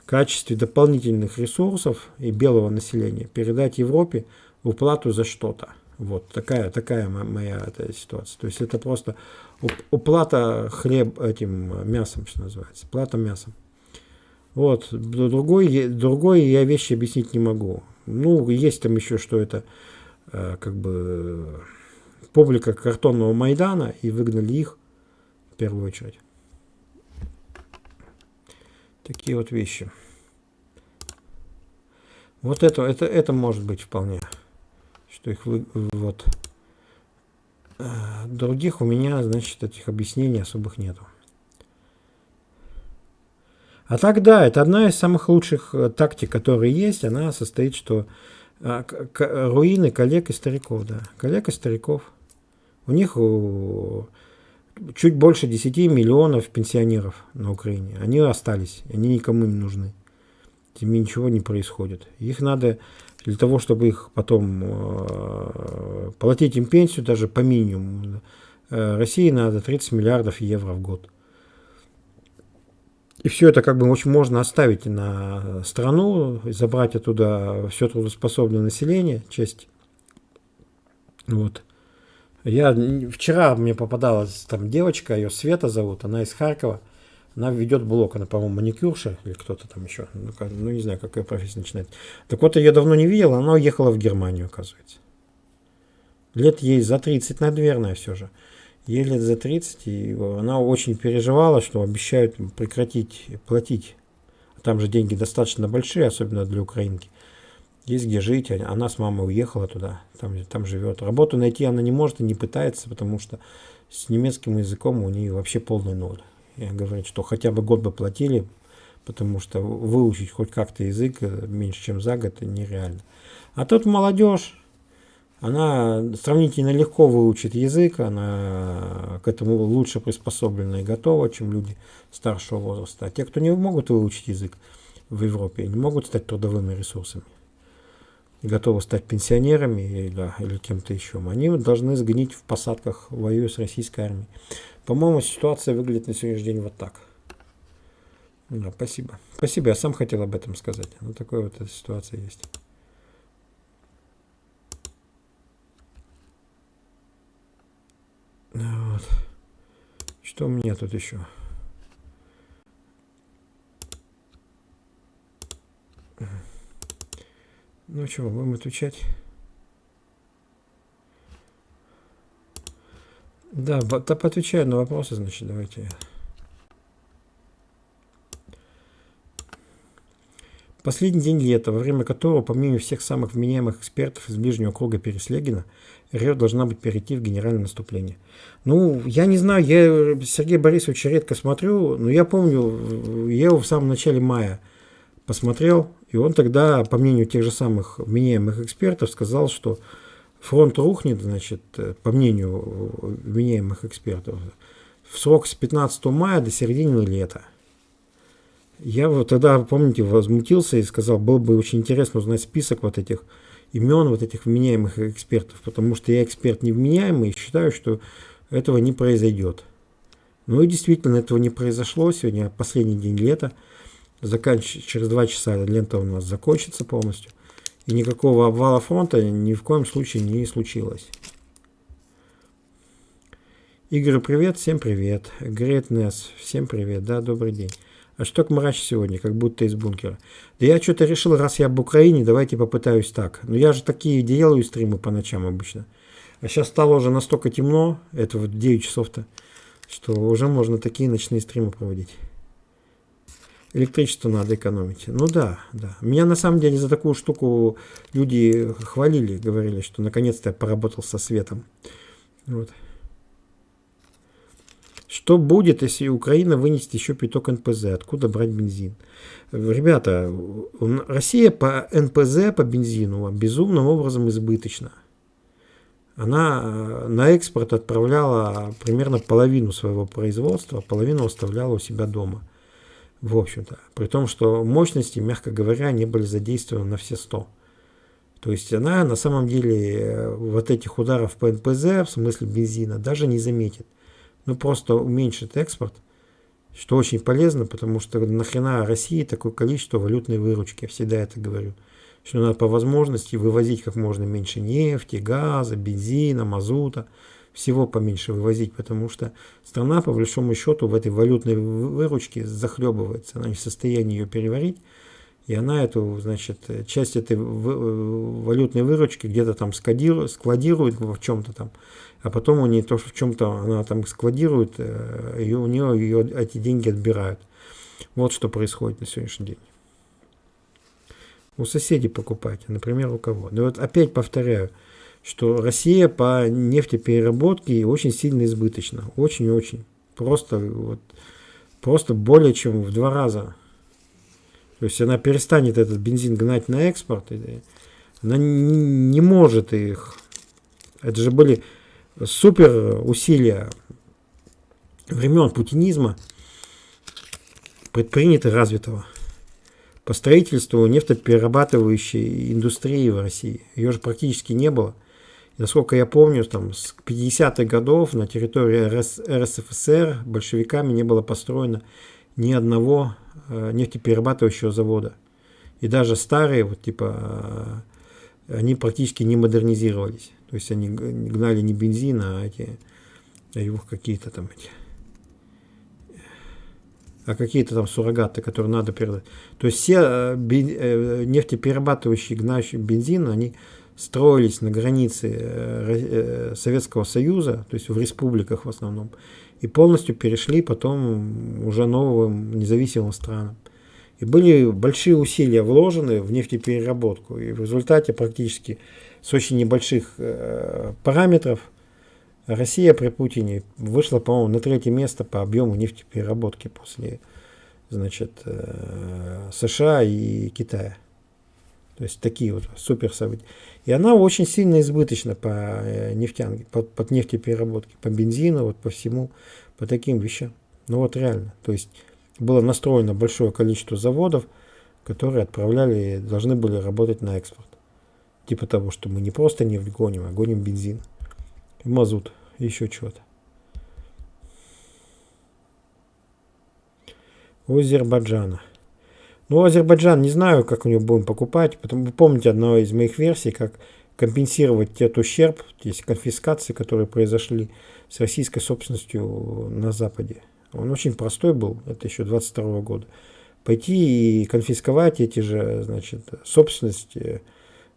в качестве дополнительных ресурсов и белого населения передать Европе в уплату за что-то. Вот такая моя ситуация. То есть это просто уплата этим мясом, что называется. Плата мясом. Вот. Другой я вещи объяснить не могу. Есть там еще, что это публика картонного Майдана, и выгнали их в первую очередь. Такие вот вещи. Вот это может быть вполне. Что их вот. Других у меня, значит, этих объяснений особых нету. А так, да, это одна из самых лучших тактик, которые есть. Она состоит, что руины коллег и стариков, да. Коллег и стариков. У них чуть больше 10 миллионов пенсионеров на Украине. Они остались, они никому не нужны. С ними ничего не происходит. Их надо для того, чтобы их потом платить им пенсию даже по минимуму. России надо 30 миллиардов евро в год. И все это как бы очень можно оставить на страну, забрать оттуда все трудоспособное население, часть. Вот. Вчера мне попадалась там девочка, ее Света зовут, она из Харькова. Она ведет блог, она, по-моему, маникюрша или кто-то там еще. Ну, не знаю, какая профессия начинает. Так вот, я ее давно не видел, она уехала в Германию, оказывается. Лет ей за 30, наверное, все же. Ей лет за 30, и она очень переживала, что обещают прекратить платить. Там же деньги достаточно большие, особенно для украинки. Есть где жить, она с мамой уехала туда, там живет. Работу найти она не может и не пытается, потому что с немецким языком у нее вообще полный ноль. Я говорю, что хотя бы год бы платили, потому что выучить хоть как-то язык меньше, чем за год, нереально. А тут молодежь, она сравнительно легко выучит язык, она к этому лучше приспособлена и готова, чем люди старшего возраста. А те, кто не могут выучить язык в Европе, не могут стать трудовыми ресурсами, готовы стать пенсионерами или кем-то еще, они должны сгнить в посадках, воюя с российской армией. По-моему, ситуация выглядит на сегодняшний день вот так. Да, спасибо. Спасибо, я сам хотел об этом сказать. Вот такая вот эта ситуация есть. Вот. Что у меня тут еще? Ну что, будем отвечать? Да, поотвечаю на вопросы, значит, давайте. Последний день лета, во время которого, помимо всех самых вменяемых экспертов из ближнего круга Переслегина, РФ должна быть перейти в генеральное наступление. Ну, я не знаю, я Сергея Борисовича редко смотрю, но я помню, я его в самом начале мая посмотрел, и он тогда, по мнению тех же самых вменяемых экспертов, сказал, что фронт рухнет, значит, по мнению вменяемых экспертов, в срок с 15 мая до середины лета. Я вот тогда, помните, возмутился и сказал, было бы очень интересно узнать список вот этих имен, вот этих вменяемых экспертов, потому что я эксперт невменяемый и считаю, что этого не произойдет. Ну и действительно этого не произошло. Сегодня последний день лета. Через 2 часа лента у нас закончится полностью. И никакого обвала фронта ни в коем случае не случилось. Игорь, привет, всем привет. Грейтнес, всем привет, да, добрый день. А что к мрач сегодня, как будто из бункера? Да я что-то решил, раз я об Украине, давайте попытаюсь так. Но я же такие делаю стримы по ночам обычно. А сейчас стало уже настолько темно, это вот 9 часов-то, что уже можно такие ночные стримы проводить. Электричество надо экономить. Ну да, да. Меня на самом деле за такую штуку люди хвалили, говорили, что наконец-то я поработал со светом. Вот. Что будет, если Украина вынесет еще пяток НПЗ? Откуда брать бензин? Ребята, Россия по НПЗ, по бензину безумным образом избыточна. Она на экспорт отправляла примерно половину своего производства, половину оставляла у себя дома. В общем-то. При том, что мощности, мягко говоря, не были задействованы на все 100. То есть она на самом деле вот этих ударов по НПЗ, в смысле бензина, даже не заметит. Ну, просто уменьшит экспорт, что очень полезно, потому что нахрена России такое количество валютной выручки. Я всегда это говорю. Что надо по возможности вывозить как можно меньше нефти, газа, бензина, мазута. Всего поменьше вывозить, потому что страна, по большому счету, в этой валютной выручке захлебывается. Она не в состоянии ее переварить. И она эту, значит, часть этой валютной выручки где-то там складирует в чем-то там, а потом у нее то, что в чем-то она там складирует, и у нее эти деньги отбирают. Вот что происходит на сегодняшний день. У соседей покупайте, например, у кого. Да вот опять повторяю, что Россия по нефтепереработке очень сильно избыточна. Очень-очень. Просто более чем в 2 раза. То есть она перестанет этот бензин гнать на экспорт, она не может их. Это же были супер усилия времен путинизма, предприняты развитого по строительству нефтеперерабатывающей индустрии в России. Ее же практически не было. И, насколько я помню, там, с 50-х годов на территории РСФСР большевиками не было построено ни одного нефтеперерабатывающего завода. И даже старые, вот типа, они практически не модернизировались. То есть они гнали не бензин, а его какие-то там какие-то там суррогаты, которые надо передать. То есть все нефтеперерабатывающие, гнающие бензин, они строились на границе Советского Союза, то есть в республиках в основном, и полностью перешли потом уже новым независимым странам. И были большие усилия вложены в нефтепереработку, и в результате практически с очень небольших параметров Россия при Путине вышла, по-моему, на 3-е место по объему нефтепереработки после, значит, США и Китая. То есть такие вот супер события. И она очень сильно избыточна по нефтянке, под нефтепереработке, по бензину, вот по всему, по таким вещам. Ну вот реально. То есть было настроено большое количество заводов, которые должны были работать на экспорт. Типа того, что мы не просто нефть гоним, а гоним бензин, и мазут, и еще чего-то. У Азербайджана. Ну, Азербайджан, не знаю, как у него будем покупать. Вы помните одну из моих версий, как компенсировать тот ущерб, есть конфискации, которые произошли с российской собственностью на Западе. Он очень простой был, это еще 22 года. Пойти и конфисковать эти же, значит, собственности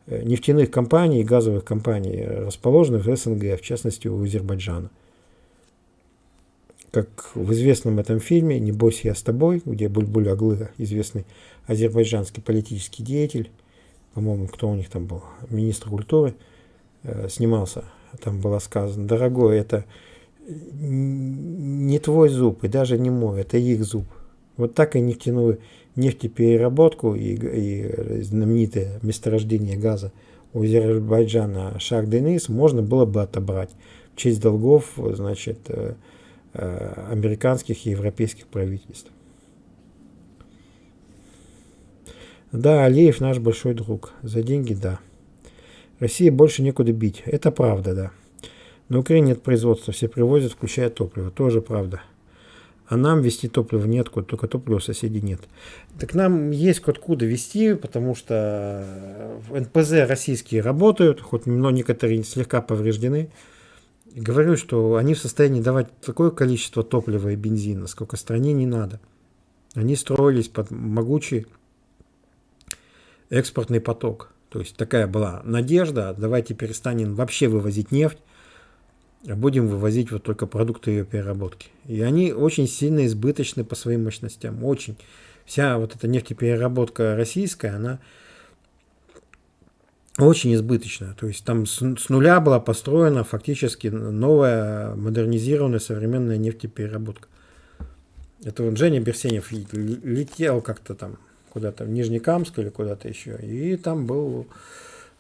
нефтяных компаний и газовых компаний, расположенных в СНГ, в частности у Азербайджана. Как в известном этом фильме «Не бойся, я с тобой», где Бульбуль Аглы, известный азербайджанский политический деятель, по-моему, кто у них там был, министр культуры, снимался. Там было сказано: дорогой, это не твой зуб, и даже не мой, это их зуб. Вот так и нефтепереработку и знаменитое месторождение газа у Азербайджана Шах-Денис можно было бы отобрать в честь долгов, значит, американских и европейских правительств. Да, Алиев наш большой друг. За деньги, да. России больше некуда бить. Это правда, да. На Украине нет производства, все привозят, включая топливо. Тоже правда. А нам везти топливо неоткуда, только топлива соседей нет. Так нам есть откуда везти, потому что НПЗ российские работают, хоть некоторые слегка повреждены. И говорю, что они в состоянии давать такое количество топлива и бензина, сколько стране не надо. Они строились под могучий экспортный поток. То есть такая была надежда: давайте перестанем вообще вывозить нефть, а будем вывозить вот только продукты ее переработки. И они очень сильно избыточны по своим мощностям. Очень. Вся вот эта нефтепереработка российская, она очень избыточная. То есть там с нуля была построена фактически новая, модернизированная, современная нефтепереработка. Это вот Женя Берсенев летел как-то там куда-то в Нижнекамск или куда-то еще, и там был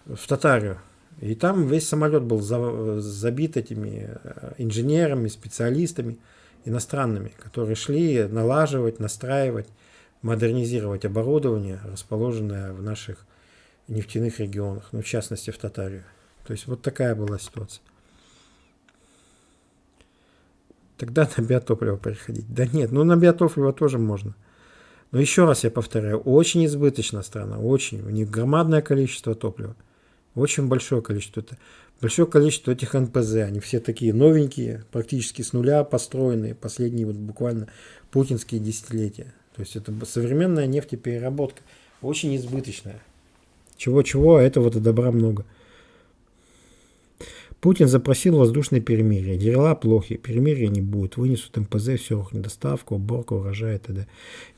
в Татарию. И там весь самолет был забит этими инженерами, специалистами иностранными, которые шли налаживать, настраивать, модернизировать оборудование, расположенное в наших нефтяных регионах, ну, в частности в Татарию. То есть вот такая была ситуация. Тогда на биотопливо переходить. Да нет, ну на биотопливо тоже можно. Но еще раз я повторяю, очень избыточная страна, очень. У них громадное количество топлива. Очень большое количество. Большое количество этих НПЗ. Они все такие новенькие, практически с нуля построенные, последние вот буквально путинские десятилетия. То есть это современная нефтепереработка, очень избыточная. Чего-чего, а этого-то добра много. Путин запросил воздушное перемирие. Дела плохи, перемирия не будет. Вынесут МПЗ, все рухнет, доставка, уборка, урожай, т.д.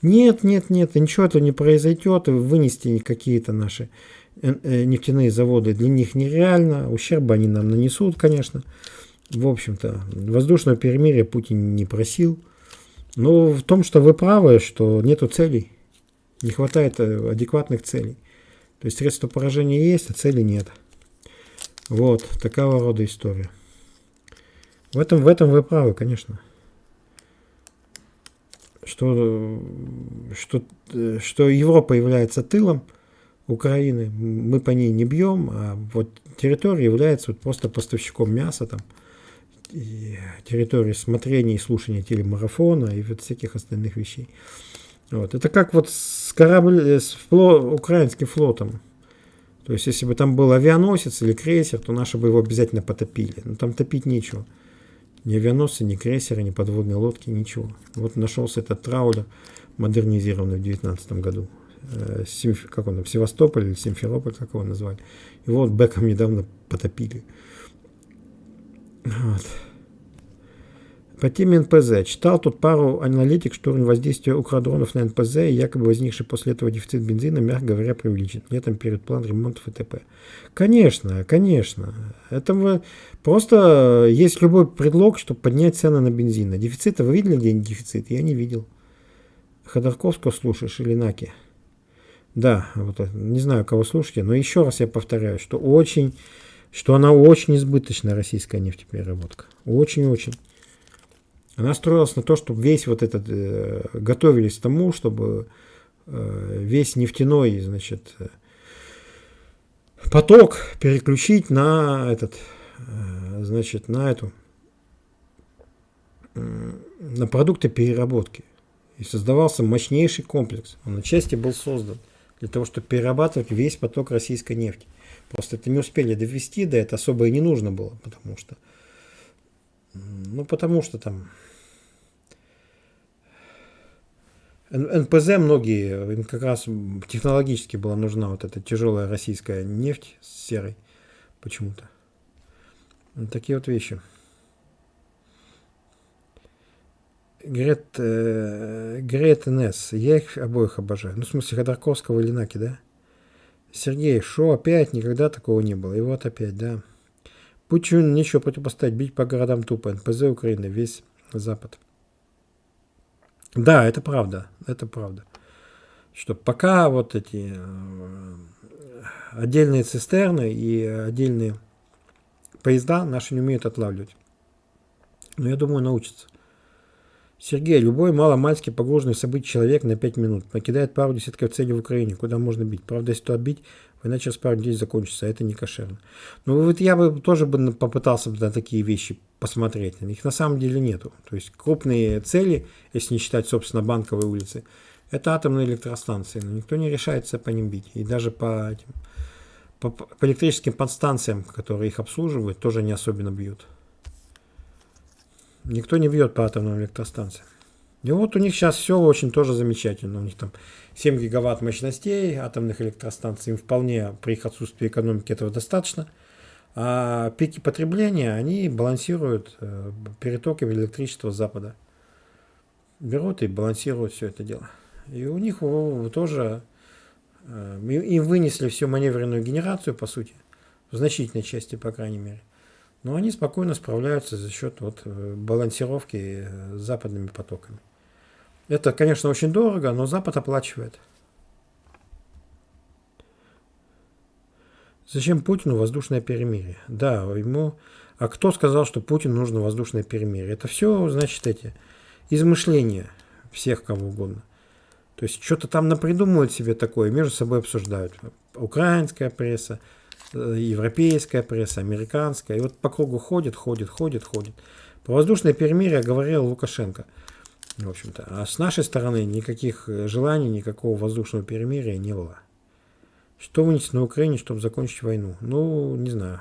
Нет, ничего этого не произойдет. Вынести какие-то наши нефтяные заводы для них нереально. Ущерба они нам нанесут, конечно. В общем-то, воздушного перемирия Путин не просил. Но в том, что вы правы, что нету целей. Не хватает адекватных целей. То есть средства поражения есть, а целей нет. Вот, такого рода история. В этом вы правы, конечно. Что Европа является тылом Украины, мы по ней не бьем, а вот территория является вот просто поставщиком мяса там, и территории смотрения и слушания телемарафона и вот всяких остальных вещей. Вот. Это как вот с украинским флотом. То есть, если бы там был авианосец или крейсер, то наши бы его обязательно потопили. Но там топить нечего. Ни авианосцы, ни крейсеры, ни подводные лодки, ничего. Вот нашелся этот траулер, модернизированный в 2019 году. Как он там, Севастополь или Симферополь, как его назвали. Его вот Беком недавно потопили. Вот. По теме НПЗ. Читал тут пару аналитик, что уровень воздействия укрдронов на НПЗ и якобы возникший после этого дефицит бензина, мягко говоря, преувеличен. Летом перед план ремонтов и т.п. Конечно, конечно. Это просто есть любой предлог, чтобы поднять цены на бензин. А дефицита вы видели где-нибудь дефицит? Я не видел. Ходорковского слушаешь или Наки? Да, вот, не знаю, кого слушаете, но еще раз я повторяю, что она очень избыточная, российская нефтепереработка. Очень-очень. Она строилась на то, чтобы весь вот этот, готовились к тому, чтобы весь нефтяной, значит, поток переключить на этот, значит, на продукты переработки. И создавался мощнейший комплекс. Он отчасти был создан для того, чтобы перерабатывать весь поток российской нефти. Просто это не успели довести, да это особо и не нужно было, потому что там НПЗ многие, им как раз технологически была нужна вот эта тяжелая российская нефть с серой почему-то. Вот такие вот вещи. Грет НС. Я их обоих обожаю. Ну, в смысле, Ходорковского или Наки, да? Сергей, шо опять? Никогда такого не было. И вот опять, да. Путин ничего противопоставить. Бить по городам тупо. НПЗ Украины. Весь Запад. Да, это правда. Это правда. Что пока вот эти отдельные цистерны и отдельные поезда наши не умеют отлавливать. Но я думаю, научатся. Сергей, любой маломальски погруженный в события человек на 5 минут накидает пару десятков целей в Украине, куда можно бить. Правда, если то отбить, война через пару недель закончится, а это не кошерно. Ну вот я бы тоже попытался на такие вещи посмотреть. Их на самом деле нету. То есть крупные цели, если не считать, собственно, Банковой улицы, это атомные электростанции. Но никто не решается по ним бить. И даже по электрическим подстанциям, которые их обслуживают, тоже не особенно бьют. Никто не бьет по атомным электростанциям. И вот у них сейчас все очень тоже замечательно. У них там 7 гигаватт мощностей атомных электростанций. Им вполне при их отсутствии экономики этого достаточно. А пики потребления, они балансируют перетоками электричества с Запада. Берут и балансируют все это дело. И у них тоже, им вынесли всю маневренную генерацию, по сути, в значительной части, по крайней мере. Но они спокойно справляются за счет балансировки с западными потоками. Это, конечно, очень дорого, но Запад оплачивает. Зачем Путину воздушное перемирие? Да, ему... А кто сказал, что Путину нужно воздушное перемирие? Это все, значит, эти измышления всех кого угодно. То есть что-то там напридумывают себе такое, между собой обсуждают. Украинская пресса, европейская пресса, американская. И вот по кругу ходит. Про воздушное перемирие говорил Лукашенко. В общем-то. А с нашей стороны никаких желаний, никакого воздушного перемирия не было. Что вынести на Украине, чтобы закончить войну? Ну, не знаю.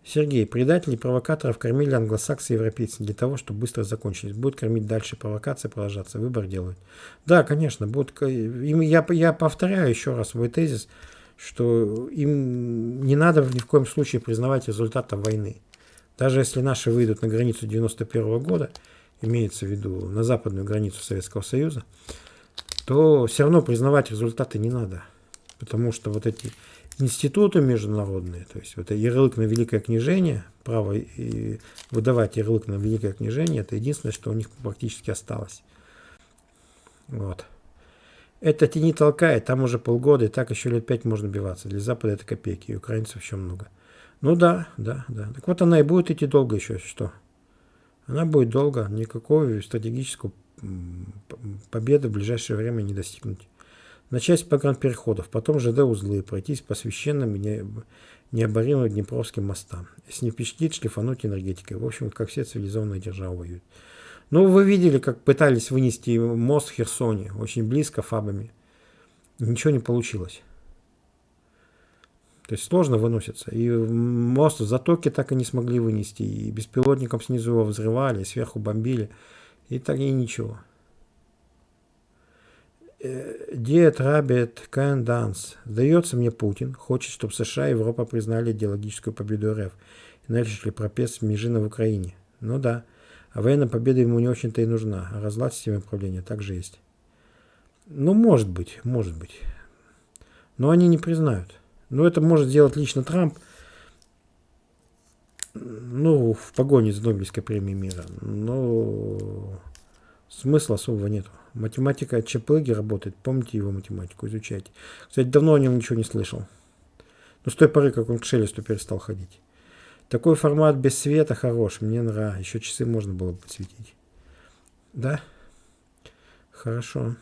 Сергей, предателей, провокаторов кормили англосаксы и европейцы для того, чтобы быстро закончились. Будут кормить дальше, провокации продолжаться, выбор делают. Да, конечно, будут. Я повторяю еще раз свой тезис, что им не надо ни в коем случае признавать результатов войны. Даже если наши выйдут на границу 91 года, имеется в виду на западную границу Советского Союза, то все равно признавать результаты не надо. Потому что вот эти институты международные, то есть вот ярлык на великое княжение, право и выдавать ярлык на великое княжение, это единственное, что у них практически осталось. Вот. Это тяни толкает, там уже полгода, и так еще лет 5 можно добиваться. Для Запада это копейки, и украинцев еще много. Ну да. Так вот она и будет идти долго еще, что? Она будет долго, никакой стратегической победы в ближайшее время не достигнуть. Начать с погранпереходов, потом ЖД-узлы, пройтись по священным необоримым Днепровским мостам. Если не впечатлит, шлифануть энергетикой. В общем, как все цивилизованные державы воюют. Ну, вы видели, как пытались вынести мост в Херсоне, очень близко фабами. Ничего не получилось. То есть сложно выносится. И мост в затоке так и не смогли вынести. И беспилотником снизу его взрывали, и сверху бомбили. И так и ничего. Диет Рабет Кэн Данс. Сдается мне, Путин хочет, чтобы США и Европа признали идеологическую победу РФ. Иначе шли пропец Межина в Украине. Ну да. А военная победа ему не очень-то и нужна. А разлад системы управления также есть. Ну, может быть, может быть. Но они не признают. Но это может сделать лично Трамп. Ну, в погоне за Нобелевской премией мира. Но смысла особого нет. Математика Чаплыги работает. Помните его математику, изучайте. Кстати, давно о нем ничего не слышал. Но с той поры, как он к Шелесту перестал ходить. Такой формат без света хорош. Мне нравится. Еще часы можно было бы подсветить. Да? Хорошо.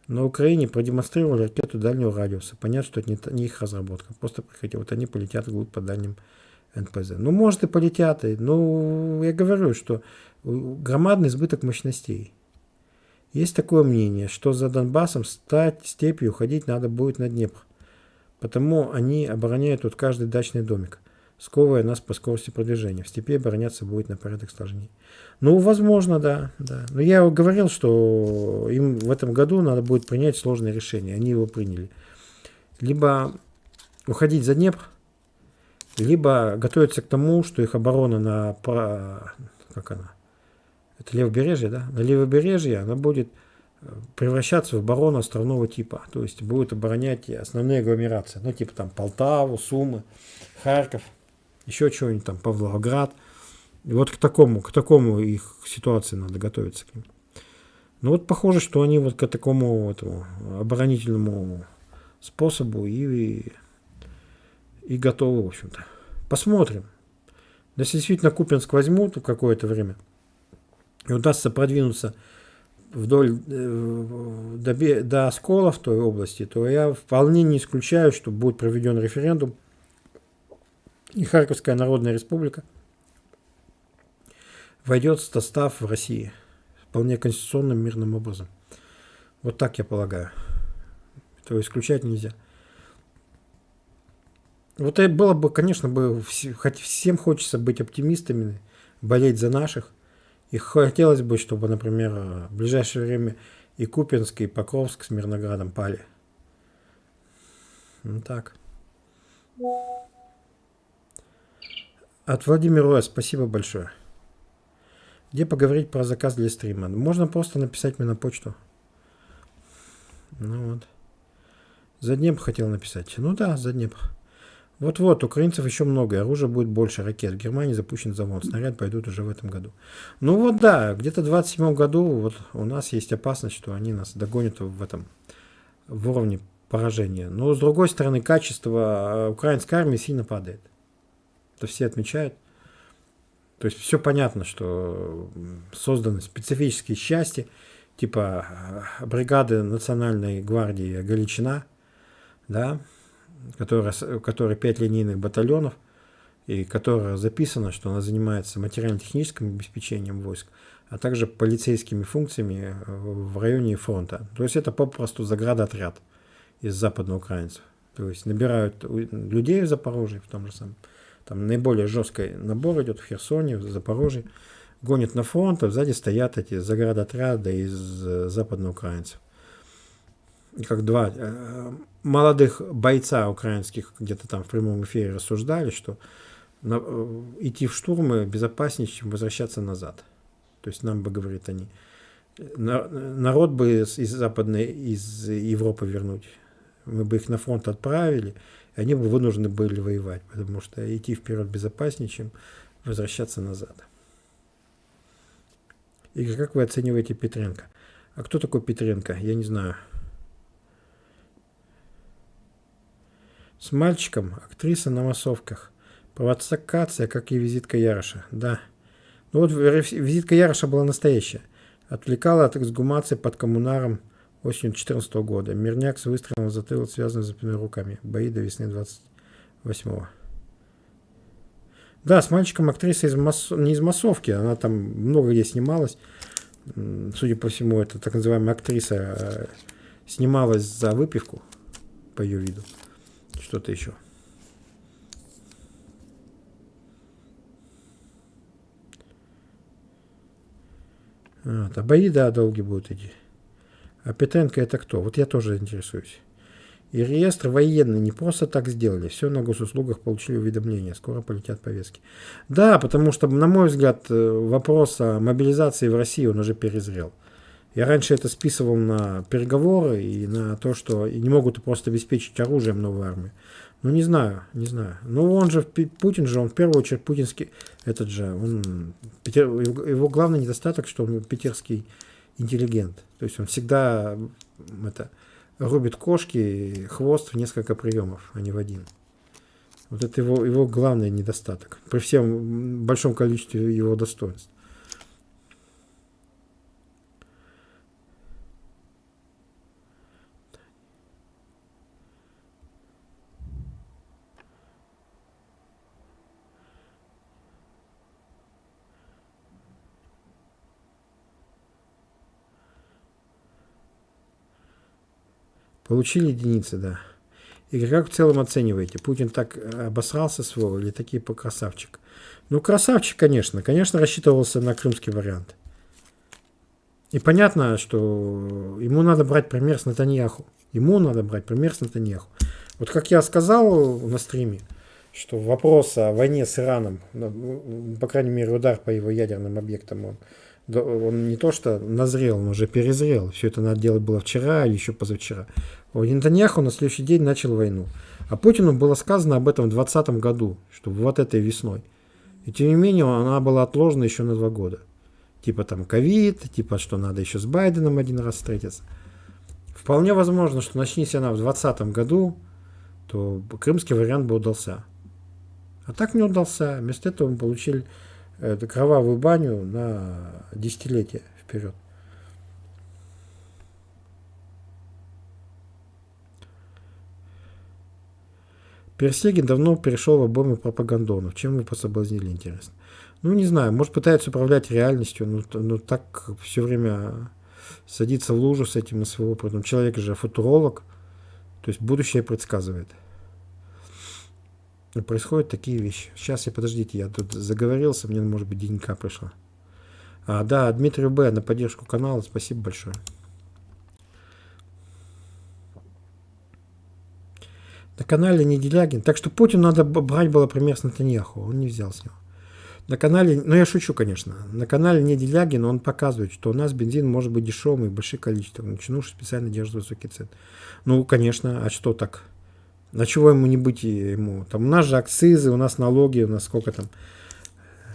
На Украине продемонстрировали ракету дальнего радиуса. Понятно, что это не их разработка. Просто приходите. Вот они полетят вглубь по дальним НПЗ. Ну, может и полетят. Ну, я говорю, что громадный избыток мощностей. Есть такое мнение, что за Донбассом стать степью ходить надо будет на Днепр. Потому они обороняют тут каждый дачный домик, сковывая нас по скорости продвижения. В степи обороняться будет на порядок сложнее. Ну, возможно, да. Но я говорил, что им в этом году надо будет принять сложное решение. Они его приняли. Либо уходить за Днепр, либо готовиться к тому, что их оборона на... Как она? Это левобережье, да? На левобережье она будет превращаться в оборону островного типа. То есть будет оборонять основные агломерации. Ну, типа там Полтаву, Сумы, Харьков, еще чего-нибудь там, Павлоград. И вот к такому их ситуации надо готовиться к ним. Ну вот похоже, что они вот к такому этому оборонительному способу и готовы, в общем-то. Посмотрим. Если действительно Купянск возьмут в какое-то время и удастся продвинуться вдоль до Оскола в той области, то я вполне не исключаю, что будет проведен референдум, и Харьковская Народная Республика войдет в состав в России вполне конституционным мирным образом. Вот так я полагаю. Этого исключать нельзя. Вот это было бы, конечно, всем хочется быть оптимистами, болеть за наших. И хотелось бы, чтобы, например, в ближайшее время и Купянск, и Покровск с Мирноградом пали. Ну так. От Владимира С. Спасибо большое. Где поговорить про заказ для стрима? Можно просто написать мне на почту. Ну вот. За Днепр хотел написать. Ну да, за Днепр. Вот-вот, украинцев еще много, оружия будет больше, ракет. В Германии запущен завод, снаряд пойдут уже в этом году. Ну вот да, где-то в 27 году вот у нас есть опасность, что они нас догонят в уровне поражения. Но с другой стороны, качество украинской армии сильно падает. Это все отмечают. То есть все понятно, что созданы специфические части, типа бригады Национальной гвардии Галичина, да, которая 5 линейных батальонов, и которая записана, что она занимается материально-техническим обеспечением войск, а также полицейскими функциями в районе фронта. То есть это попросту заградотряд из западноукраинцев. То есть набирают людей в Запорожье, в том же самом. Там наиболее жесткий набор идет в Херсоне, в Запорожье. Гонят на фронт, а сзади стоят эти заградотряды из западноукраинцев. Как два молодых бойца украинских где-то там в прямом эфире рассуждали, что идти в штурмы безопаснее, чем возвращаться назад. То есть нам бы, говорят они, народ бы из Европы вернуть. Мы бы их на фронт отправили, и они бы вынуждены были воевать, потому что идти вперед безопаснее, чем возвращаться назад. Игорь, как вы оцениваете Петренко? А кто такой Петренко? Я не знаю. С мальчиком, актриса на массовках. Провокация, как и визитка Яроша. Да. Ну вот визитка Яроша была настоящая. Отвлекала от эксгумации под коммунаром осенью 2014 года. Мирняк с выстрелом в затылок, связанный за спиной руками. Бои до весны 8-го. Да, с мальчиком актриса не из массовки, она там много где снималась. Судя по всему, это так называемая актриса снималась за выпивку, по ее виду. Что-то еще. Вот, а бои, да, долгие будут идти. А Петренко это кто? Вот я тоже интересуюсь. И реестр военный не просто так сделали. Все на госуслугах получили уведомления. Скоро полетят повестки. Да, потому что, на мой взгляд, вопрос о мобилизации в России, он уже перезрел. Я раньше это списывал на переговоры и на то, что не могут просто обеспечить оружием новую армию. Ну, не знаю. Ну, он же, Путин же, он в первую очередь путинский, этот же, его главный недостаток, что он питерский интеллигент. То есть он всегда рубит кошки хвост в несколько приемов, а не в один. Вот это его главный недостаток. При всем большом количестве его достоинств. Получили единицы, да. И как в целом оцениваете? Путин так обосрался свой или такие по красавчик? Ну, красавчик, конечно. Конечно, рассчитывался на крымский вариант. И понятно, что ему надо брать пример с Нетаньяху. Вот как я сказал на стриме, что вопрос о войне с Ираном, по крайней мере, удар по его ядерным объектам, он не то что назрел, он уже перезрел. Все это надо делать было вчера или еще позавчера. Нетаньяху на следующий день начал войну. А Путину было сказано об этом в 2020 году, что вот этой весной. И тем не менее, она была отложена еще на 2 года. Типа там ковид, типа что надо еще с Байденом один раз встретиться. Вполне возможно, что начнись она в 2020 году, то крымский вариант бы удался. А так не удался. Вместо этого мы получили кровавую баню на десятилетия вперед. Персегин давно перешел в обойму пропагандонов. Чем вы пособлазнили, интересно? Ну, не знаю, может, пытается управлять реальностью, но так все время садится в лужу с этим СВО. Потом человек же футуролог, то есть будущее предсказывает. И происходят такие вещи. Сейчас, подождите, я тут заговорился, мне, может быть, денька пришла. Да, Дмитрию Б. на поддержку канала, спасибо большое. На канале не Делягин. Так что Путину надо брать было пример с Нетаньяху. Он не взял с него. На канале, ну я шучу, конечно. На канале не Делягин, он показывает, что у нас бензин может быть дешевым и в больших количествах. Начинуши специально держат высокие цены. Ну, конечно, а что так? А чего ему не быть ему? Там у нас же акцизы, у нас налоги, у нас сколько там?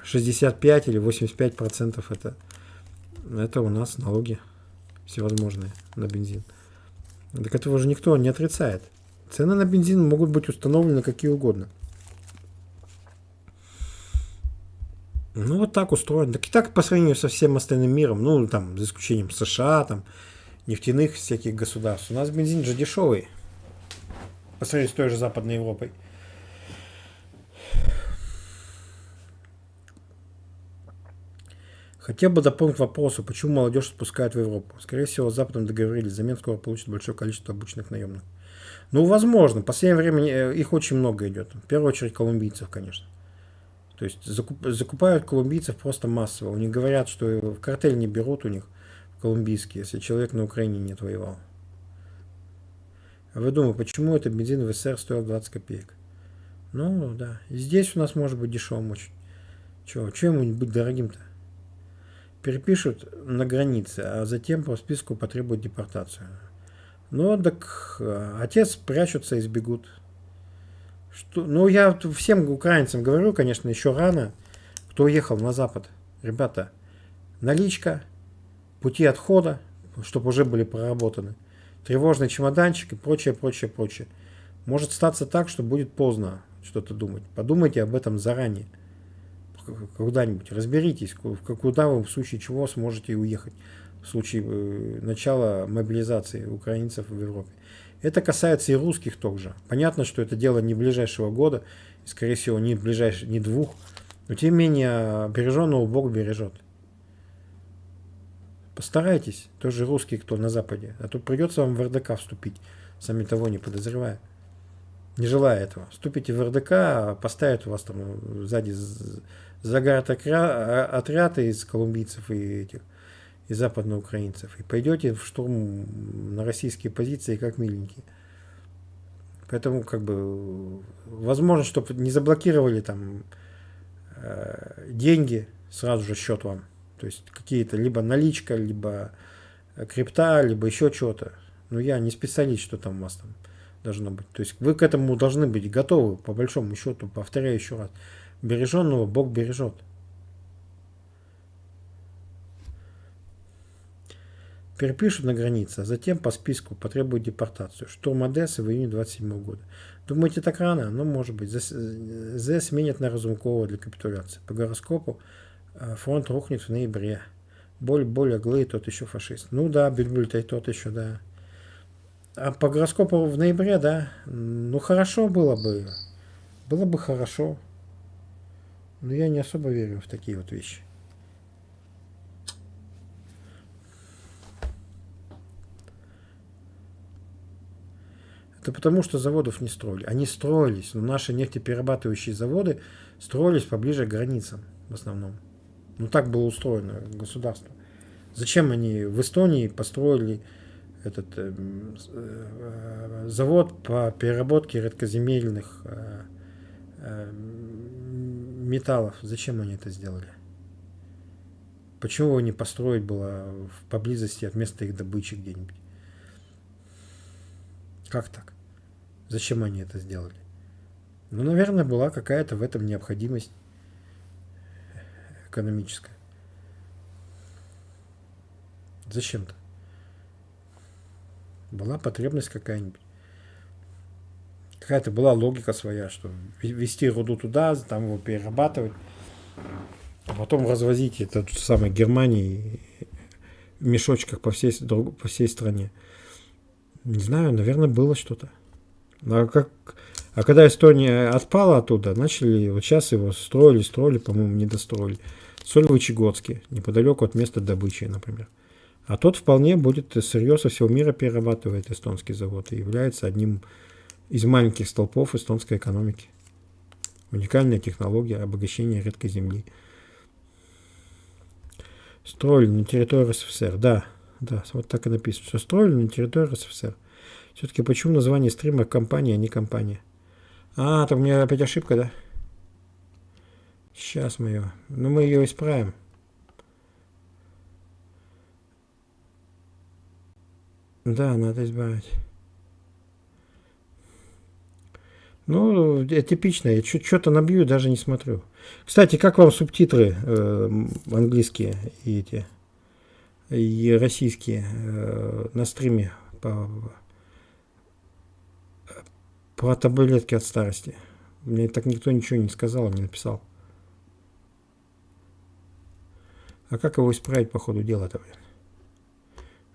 65 или 85% это у нас налоги всевозможные на бензин. Так этого же никто не отрицает. Цены на бензин могут быть установлены какие угодно. Ну, вот так устроено. Так и так по сравнению со всем остальным миром, ну, там, за исключением США, там, нефтяных всяких государств, у нас бензин же дешевый по сравнению с той же Западной Европой. Хотел бы дополнить к вопросу, почему молодежь спускают в Европу. Скорее всего, с Западом договорились, взамен скоро получат большое количество обученных наемных. Ну, возможно. В последнее время их очень много идет. В первую очередь колумбийцев, конечно. То есть закупают колумбийцев просто массово. У них говорят, что в картель не берут у них колумбийские, если человек на Украине не воевал. А вы думаете, почему это бензин в СССР стоил 20 копеек? Ну, да. И здесь у нас может быть дешевым очень. Чего ему быть дорогим-то? Перепишут на границе, а затем по списку потребуют депортацию. Ну, так отец прячутся и сбегут. Ну, я всем украинцам говорю, конечно, еще рано, кто уехал на Запад. Ребята, наличка, пути отхода, чтобы уже были проработаны, тревожный чемоданчик и прочее, прочее, прочее. Может статься так, что будет поздно что-то думать. Подумайте об этом заранее. Когда-нибудь разберитесь, куда вы в случае чего сможете уехать в случае начала мобилизации украинцев в Европе. Это касается и русских тоже. Понятно, что это дело не ближайшего года, и, скорее всего, не ближайших, не двух. Но тем не менее, береженного Бог бережет. Постарайтесь, тоже русские, кто на Западе. А то придется вам в РДК вступить, сами того не подозревая. Не желая этого. Вступите в РДК, поставят вас там сзади заградотряд из колумбийцев и этих, и западноукраинцев. И пойдете в штурм на российские позиции, как миленькие. Поэтому, как бы, возможно, чтобы не заблокировали там деньги, сразу же счет вам. То есть какие-то либо наличка, либо крипта, либо еще что-то. Но я не специалист, что там у вас там должно быть. То есть вы к этому должны быть готовы, по большому счету, повторяю еще раз. Береженного Бог бережет. Перепишут на границе, а затем по списку потребуют депортацию. Штурм Одессы в июне 27 года. Думаете, так рано? Ну, может быть. ЗС сменят на Разумкова для капитуляции. По гороскопу фронт рухнет в ноябре. Боль, оглы, тот еще фашист. Ну да, Бюльбюль-то и тот еще, да. А по гороскопу в ноябре, да. Ну, хорошо было бы. Было бы хорошо. Но я не особо верю в такие вот вещи. Это потому, что заводов не строили. Они строились, но наши нефтеперерабатывающие заводы строились поближе к границам в основном. Ну так было устроено государство. Зачем они в Эстонии построили этот завод по переработке редкоземельных металлов? Зачем они это сделали? Почему его не построить было поблизости от места их добычи где-нибудь? Как так? Зачем они это сделали? Ну, наверное, была какая-то в этом необходимость экономическая. Зачем-то. Была потребность какая-нибудь. Какая-то была логика своя, что везти руду туда, там его перерабатывать, а потом развозить это в самой Германии в мешочках по всей стране. Не знаю, наверное, было что-то. А когда Эстония отпала оттуда, начали, вот сейчас его строили, по-моему, не достроили. Сольвычегодске, неподалеку от места добычи, например. А тот вполне будет сырье со всего мира перерабатывает эстонский завод и является одним из маленьких столпов эстонской экономики. Уникальная технология обогащения редкой земли. Строили на территории РСФСР, да, вот так и написано, что строили на территории РСФСР. Все-таки почему название стрима компания, а не компания? А, там у меня опять ошибка, да? Сейчас мы ее... Ну, мы ее исправим. Да, надо избавить. Ну, это типично. Я что-то набью, даже не смотрю. Кстати, как вам субтитры английские и эти... И российские на стриме по таблетке от старости? Мне так никто ничего не сказал, не написал. А как его исправить по ходу дела-то, блин?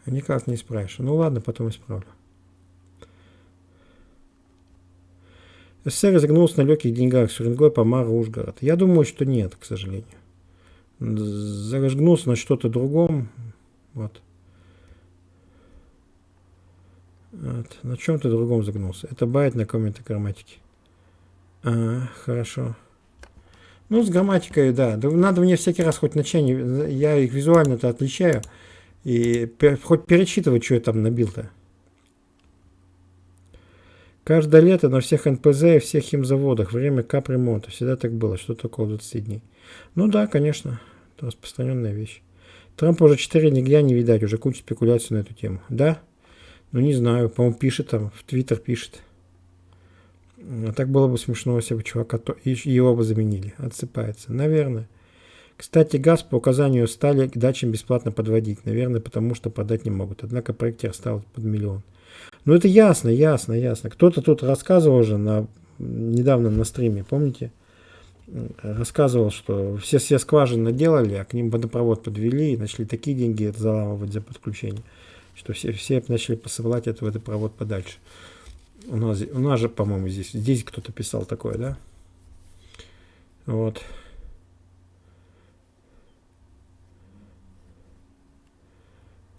Никак не исправишь. Ну ладно, потом исправлю. СССР изогнулся на легких деньгах с Уренгой, Помар, Ужгород. Я думаю, что нет, к сожалению. Загнулся на что-то другом. Вот. На чем-то другом загнулся. Это байт на комменты грамматики. Хорошо. Ну, с грамматикой, да. Надо мне всякий раз хоть начать. Я их визуально-то отличаю. И хоть перечитывать, что я там набил-то. Каждое лето на всех НПЗ и всех химзаводах время капремонта. Всегда так было, что-то около 20 дней. Ну да, конечно. Это распространенная вещь. Трампа уже 4 дня не видать, уже куча спекуляций на эту тему. Да? Ну не знаю, по-моему, пишет там, в Твиттер пишет. А так было бы смешно, если бы чувака его бы заменили. Отсыпается. Наверное. Кстати, газ по указанию стали к дачам бесплатно подводить. Наверное, потому что подать не могут. Однако проект остался под миллион. Ну это ясно. Кто-то тут рассказывал уже недавно на стриме, помните? Рассказывал, что все скважины делали, а к ним водопровод подвели и начали такие деньги заламывать за подключение. что все начали посылать этот водопровод подальше. У нас же, по-моему, здесь кто-то писал такое, да? Вот.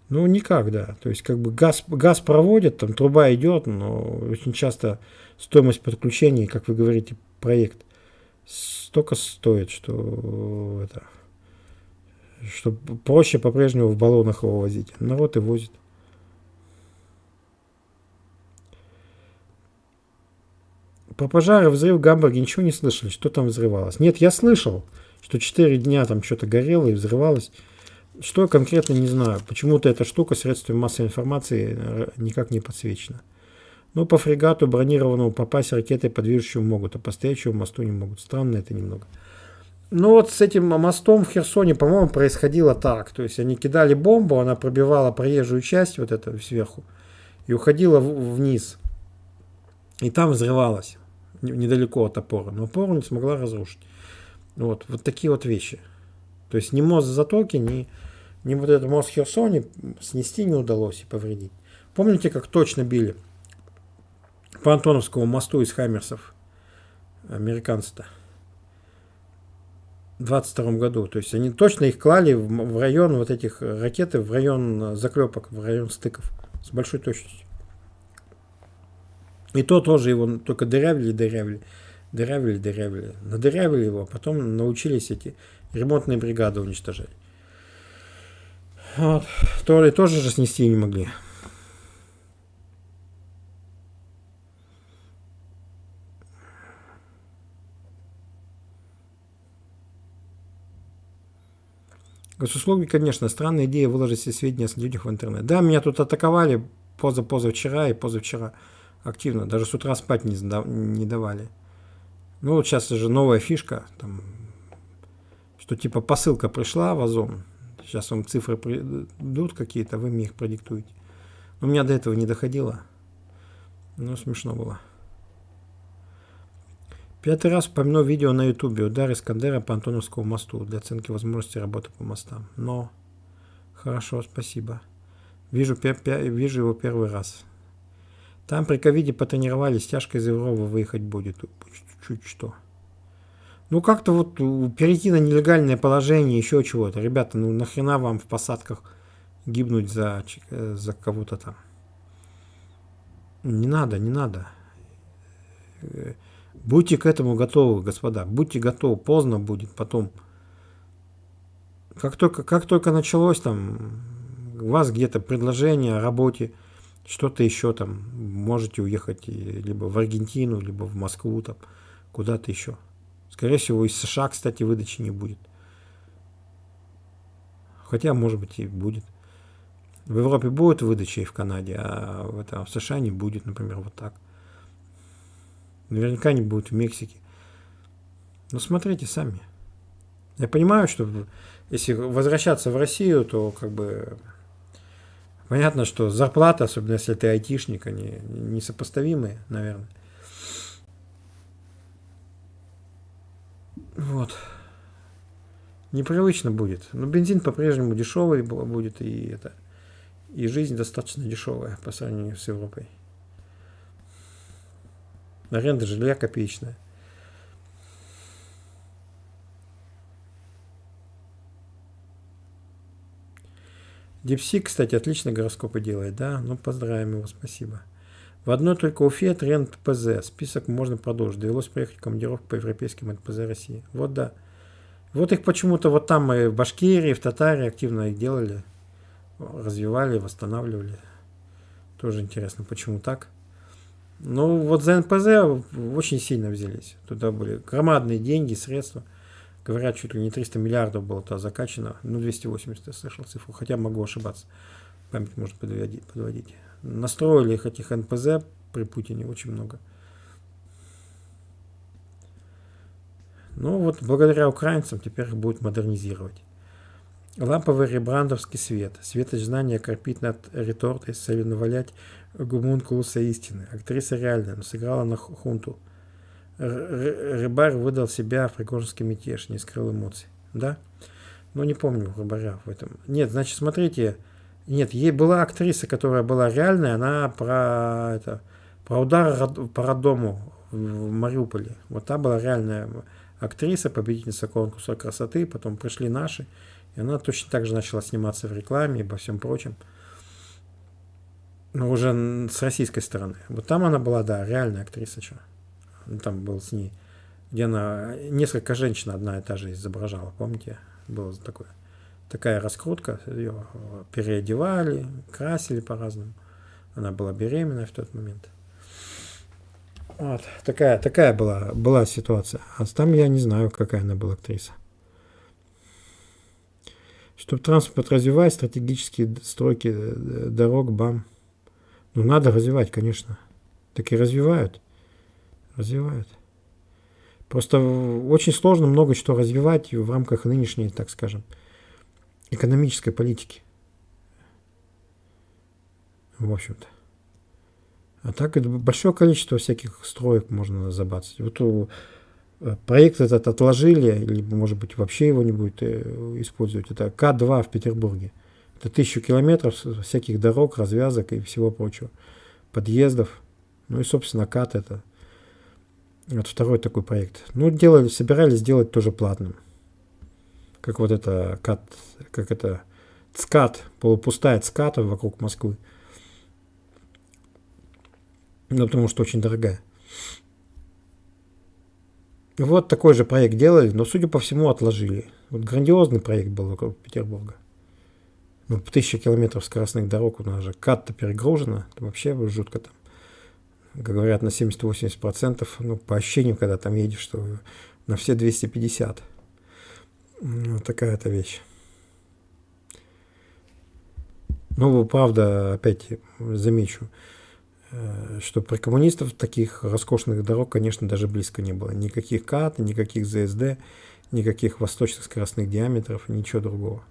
Ну, никак, да. То есть, как бы газ проводят, там труба идет, но очень часто стоимость подключения, как вы говорите, проект столько стоит, что проще по-прежнему в баллонах его возить. Народ и возит. Про пожары, взрыв в Гамбурге ничего не слышали, что там взрывалось. Нет, я слышал, что 4 дня там что-то горело и взрывалось. Что конкретно не знаю. Почему-то эта штука средствами массовой информации никак не подсвечена. Но по фрегату бронированному попасть ракетой по движущему могут, а по стоячему мосту не могут. Странно это немного. Ну вот с этим мостом в Херсоне, по-моему, происходило так. То есть они кидали бомбу, она пробивала проезжую часть вот эту сверху и уходила вниз. И там взрывалась недалеко от опоры. Но опору не смогла разрушить. Вот такие вот вещи. То есть ни мост в Затоке, ни вот этот мост в Херсоне снести не удалось и повредить. Помните, как точно били по Антоновскому мосту из Хаммерсов американцы-то в 22 году? То есть они точно их клали в район вот этих ракеты, в район заклепок, в район стыков с большой точностью. И то тоже его только дырявили. Надырявили его, а потом научились эти ремонтные бригады уничтожать. Вот. Тоже же снести не могли. Госуслуги, конечно, странная идея выложить все сведения о людях в интернет. Да, меня тут атаковали позавчера и позавчера активно. Даже с утра спать не давали. Ну вот сейчас же новая фишка, там, что типа посылка пришла в Озон. Сейчас вам цифры придут какие-то, вы мне их продиктуете. Но у меня до этого не доходило. Ну, смешно было. 5-й раз вспоминаю видео на ютубе. Удар Искандера по Антоновскому мосту для оценки возможности работы по мостам. Но хорошо, спасибо. Вижу его первый раз. Там при ковиде потренировались, тяжко из Европы выехать будет. Чуть что. Ну как-то вот перейти на нелегальное положение, еще чего-то. Ребята, ну нахрена вам в посадках гибнуть за кого-то там. Не надо. Будьте к этому готовы, господа. Будьте готовы, поздно будет потом. Как только началось там, у вас где-то предложение о работе, что-то еще там, можете уехать либо в Аргентину, либо в Москву, там, куда-то еще. Скорее всего, из США, кстати, выдачи не будет. Хотя, может быть, и будет. В Европе будет выдача и в Канаде, а в США не будет, например, вот так. Наверняка не будет в Мексике. Но смотрите сами. Я понимаю, что если возвращаться в Россию, то как бы понятно, что зарплата, особенно если ты айтишник, они несопоставимые, наверное. Вот. Непривычно будет. Но бензин по-прежнему дешевый будет, и жизнь достаточно дешевая по сравнению с Европой. Аренда жилья копеечная. Дипсик, кстати, отлично гороскопы делает, да? Ну, поздравим его, спасибо. В одной только Уфе тренд НПЗ. Список можно продолжить. Довелось приехать в командировку по европейским НПЗ России. Вот да. Вот их почему-то вот там и в Башкирии, в Татарии активно их делали. Развивали, восстанавливали. Тоже интересно, почему так. Ну, вот за НПЗ очень сильно взялись. Туда были громадные деньги, средства. Говорят, чуть ли не 300 миллиардов было туда закачано. Ну, 280 я слышал цифру. Хотя могу ошибаться. Память может подводить. Настроили их этих НПЗ при Путине очень много. Ну, вот благодаря украинцам теперь их будут модернизировать. Ламповый ребрандовский свет. Светоч знания корпит над ретортой, с целью навалять гомункулуса истины. Актриса реальная, но сыграла на хунту. Рыбарь выдал себя в пригожинский мятеж, не скрыл эмоций. Да? Ну, не помню Рыбаря в этом. Нет, значит, смотрите, Нет, ей была актриса, которая была реальная, она про удар по роддому в Мариуполе. Вот та была реальная актриса, победительница конкурса красоты, потом пришли наши, и она точно так же начала сниматься в рекламе и во всем прочем. Но уже с российской стороны. Вот там она была, да, реальная актриса. Что? Там был с ней, где она несколько женщин одна и та же изображала, помните? Было такая раскрутка, ее переодевали, красили по-разному. Она была беременная в тот момент. Вот, такая была ситуация. А там я не знаю, какая она была актриса. Чтобы транспорт развивать, стратегические стройки дорог, бам. Ну, надо развивать, конечно. Так и развивают. Развивают. Просто очень сложно много что развивать в рамках нынешней, так скажем, экономической политики. В общем-то. А так это большое количество всяких строек можно забацать. Вот проект этот отложили, или, может быть, вообще его не будет использовать. Это К2 в Петербурге. Это 1000 километров всяких дорог, развязок и всего прочего. Подъездов. Ну и, собственно, КАТ это. Вот второй такой проект. Ну, собирались сделать тоже платным. Как вот это КАТ, как это ЦКАТ, полупустая ЦКАТа вокруг Москвы. Ну, потому что очень дорогая. Вот такой же проект делали, но, судя по всему, отложили. Вот грандиозный проект был вокруг Петербурга. Ну, 1000 километров скоростных дорог, у нас же КАТ-то перегружено, это вообще жутко там. Как говорят, на 70-80%, ну, по ощущению, когда там едешь, что на все 250. Вот такая-то вещь. Ну, правда, опять замечу, что при коммунистов таких роскошных дорог, конечно, даже близко не было. Никаких КАТ, никаких ЗСД, никаких восточных скоростных диаметров, ничего другого.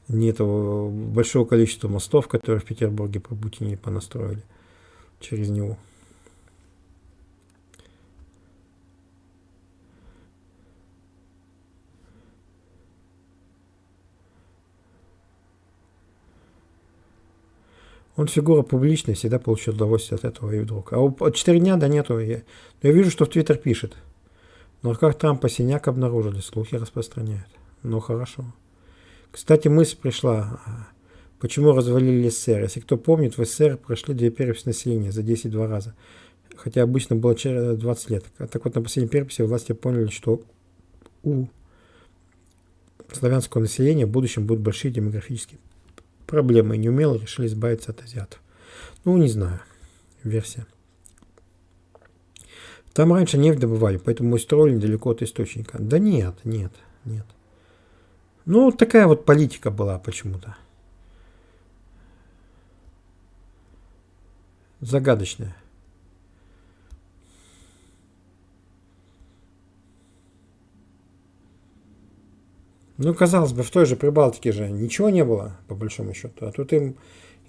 Нет большого количества мостов, которые в Петербурге по Путине понастроили через него. Он фигура публичная, всегда получает удовольствие от этого и вдруг. А 4 дня, да нету. Я вижу, что в Твиттер пишет. Но как Трампа синяк обнаружили, слухи распространяют. Ну, хорошо. Кстати, мысль пришла, почему развалили СССР. Если кто помнит, в СССР прошли 2 переписи населения за 10-2 раза. Хотя обычно было через 20 лет. Так вот, на последней переписи власти поняли, что у славянского населения в будущем будут большие демографические проблемы. И неумело решили избавиться от азиатов. Ну, не знаю. Версия. Там раньше нефть добывали, поэтому устроили недалеко от источника. Да нет. Ну, такая вот политика была почему-то. Загадочная. Ну, казалось бы, в той же Прибалтике же ничего не было, по большому счету. А тут им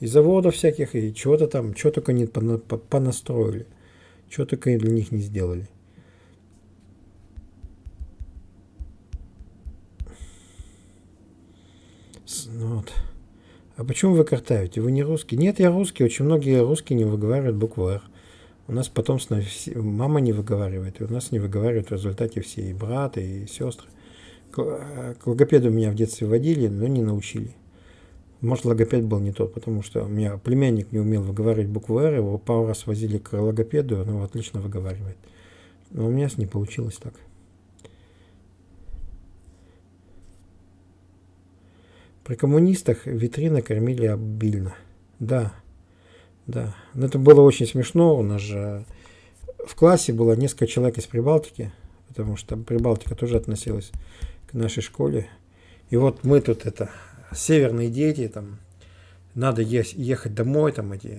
и заводов всяких, и чего-то там, что только не понастроили. Что только для них не сделали. Вот. А почему вы картавите? Вы не русский? Нет, я русский. Очень многие русские не выговаривают букву «Р». У нас потомственно мама не выговаривает, и у нас не выговаривают в результате все, и брат, и сестры. К логопеду меня в детстве водили, но не научили. Может, логопед был не тот, потому что у меня племянник не умел выговаривать букву «Р», его пару раз возили к логопеду, он его отлично выговаривает. Но у меня не получилось так. При коммунистах витрины кормили обильно. Да. Но это было очень смешно. У нас же в классе было несколько человек из Прибалтики, потому что Прибалтика тоже относилась к нашей школе. И вот мы тут северные дети, там надо ехать домой, там эти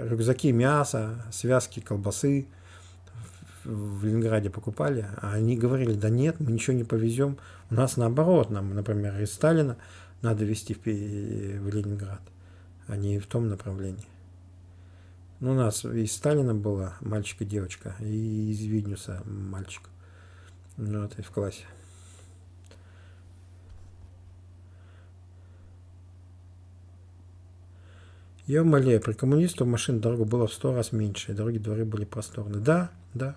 рюкзаки мяса, связки колбасы в Ленинграде покупали, а они говорили, да нет, мы ничего не повезем, у нас наоборот, нам, например, из Сталина надо везти в Ленинград, а не в том направлении. Ну, у нас из Сталина было мальчик и девочка, и из Вильнюса мальчик, вот, и в классе. Я умоляю, при коммунистах машин дорога была в 100 раз меньше, и дороги, дворы были просторны. Да, да.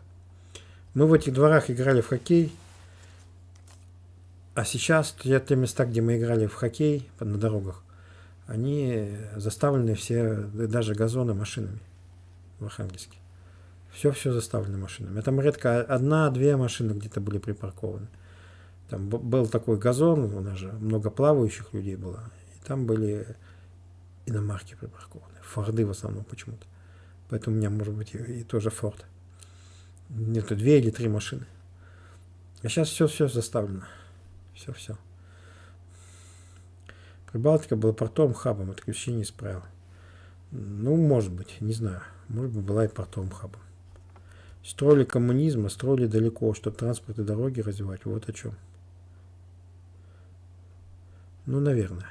Мы в этих дворах играли в хоккей, а сейчас те места, где мы играли в хоккей на дорогах, они заставлены все, даже газоны, машинами в Архангельске. Все заставлено машинами. Там редко одна-две машины где-то были припаркованы. Там был такой газон, у нас же много плавающих людей было, и там были иномарки припаркованы. Форды в основном почему-то. Поэтому у меня может быть и тоже Форд. Нету 2 или 3 машины. А сейчас все заставлено. Все. Прибалтика была портовым хабом, это ключи не исправил. Ну, может быть, не знаю. Может быть, была и портовым хабом. Строили коммунизм, а строили далеко, чтобы транспорт и дороги развивать. Вот о чем. Ну, наверное.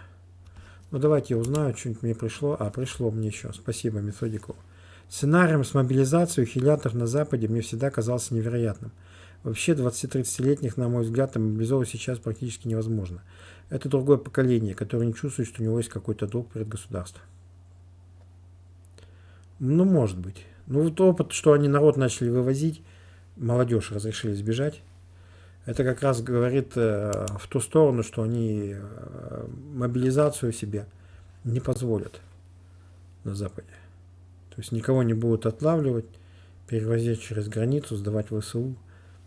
Ну, давайте я узнаю, что-нибудь мне пришло. Пришло мне еще. Спасибо, Методику. Сценарием с мобилизацией ухилянтов на Западе мне всегда казался невероятным. Вообще 20-30-летних, на мой взгляд, мобилизовывать сейчас практически невозможно. Это другое поколение, которое не чувствует, что у него есть какой-то долг перед государством. Ну, может быть. Ну, вот опыт, что они народ начали вывозить, молодежь разрешили сбежать, это как раз говорит в ту сторону, что они мобилизацию себе не позволят на Западе. То есть никого не будут отлавливать, перевозить через границу, сдавать в ВСУ.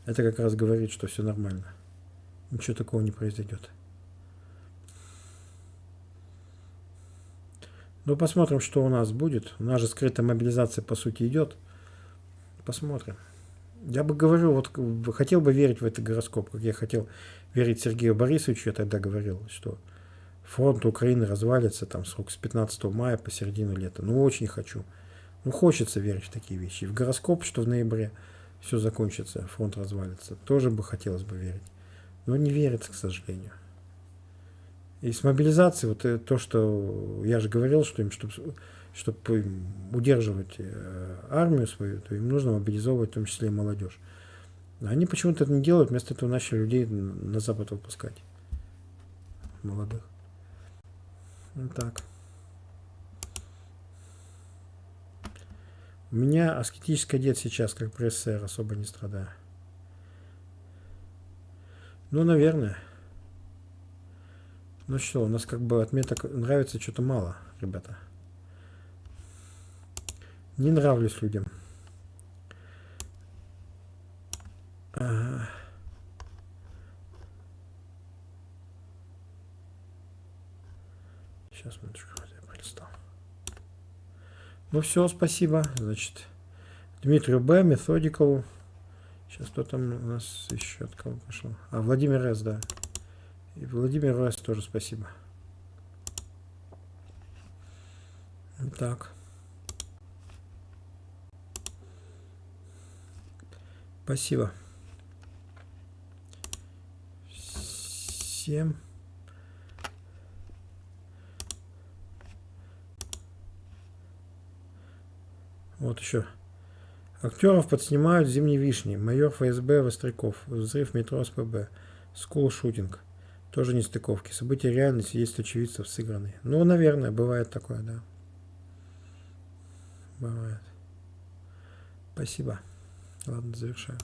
Это как раз говорит, что все нормально. Ничего такого не произойдет. Ну, посмотрим, что у нас будет. У нас же скрытая мобилизация, по сути, идет. Посмотрим. Я бы говорил, вот хотел бы верить в этот гороскоп, как я хотел верить Сергею Борисовичу, я тогда говорил, что фронт Украины развалится там срок с 15 мая по середину лета. Ну, очень хочу. Ну, хочется верить в такие вещи. И в гороскоп, что в ноябре все закончится, фронт развалится. Тоже бы хотелось бы верить. Но не верится, к сожалению. И с мобилизацией, вот то, что я же говорил, что им, чтобы удерживать армию свою, то им нужно мобилизовывать в том числе и молодежь. Они почему-то это не делают, вместо этого начали людей на Запад выпускать. Молодых. Вот так. У меня аскетический дед сейчас, как при СССР, особо не страдаю. Ну, наверное. Ну что, у нас как бы отметок нравится что-то мало, ребята. Не нравлюсь людям. Сейчас, минуточку, я пролистал. Ну все, спасибо. Значит, Дмитрию Б, Методикову. Сейчас кто там у нас еще от кого пошел? Владимир С, да. И Владимир С тоже спасибо. Так. Спасибо. Всем. Вот еще. Актеров подснимают «Зимней вишни». Майор ФСБ Востряков. Взрыв метро СПБ. Скул-шутинг. Тоже нестыковки. События реальные, свидетельства очевидцев сыграны. Ну, наверное, бывает такое, да. Бывает. Спасибо. Ладно, завершаю.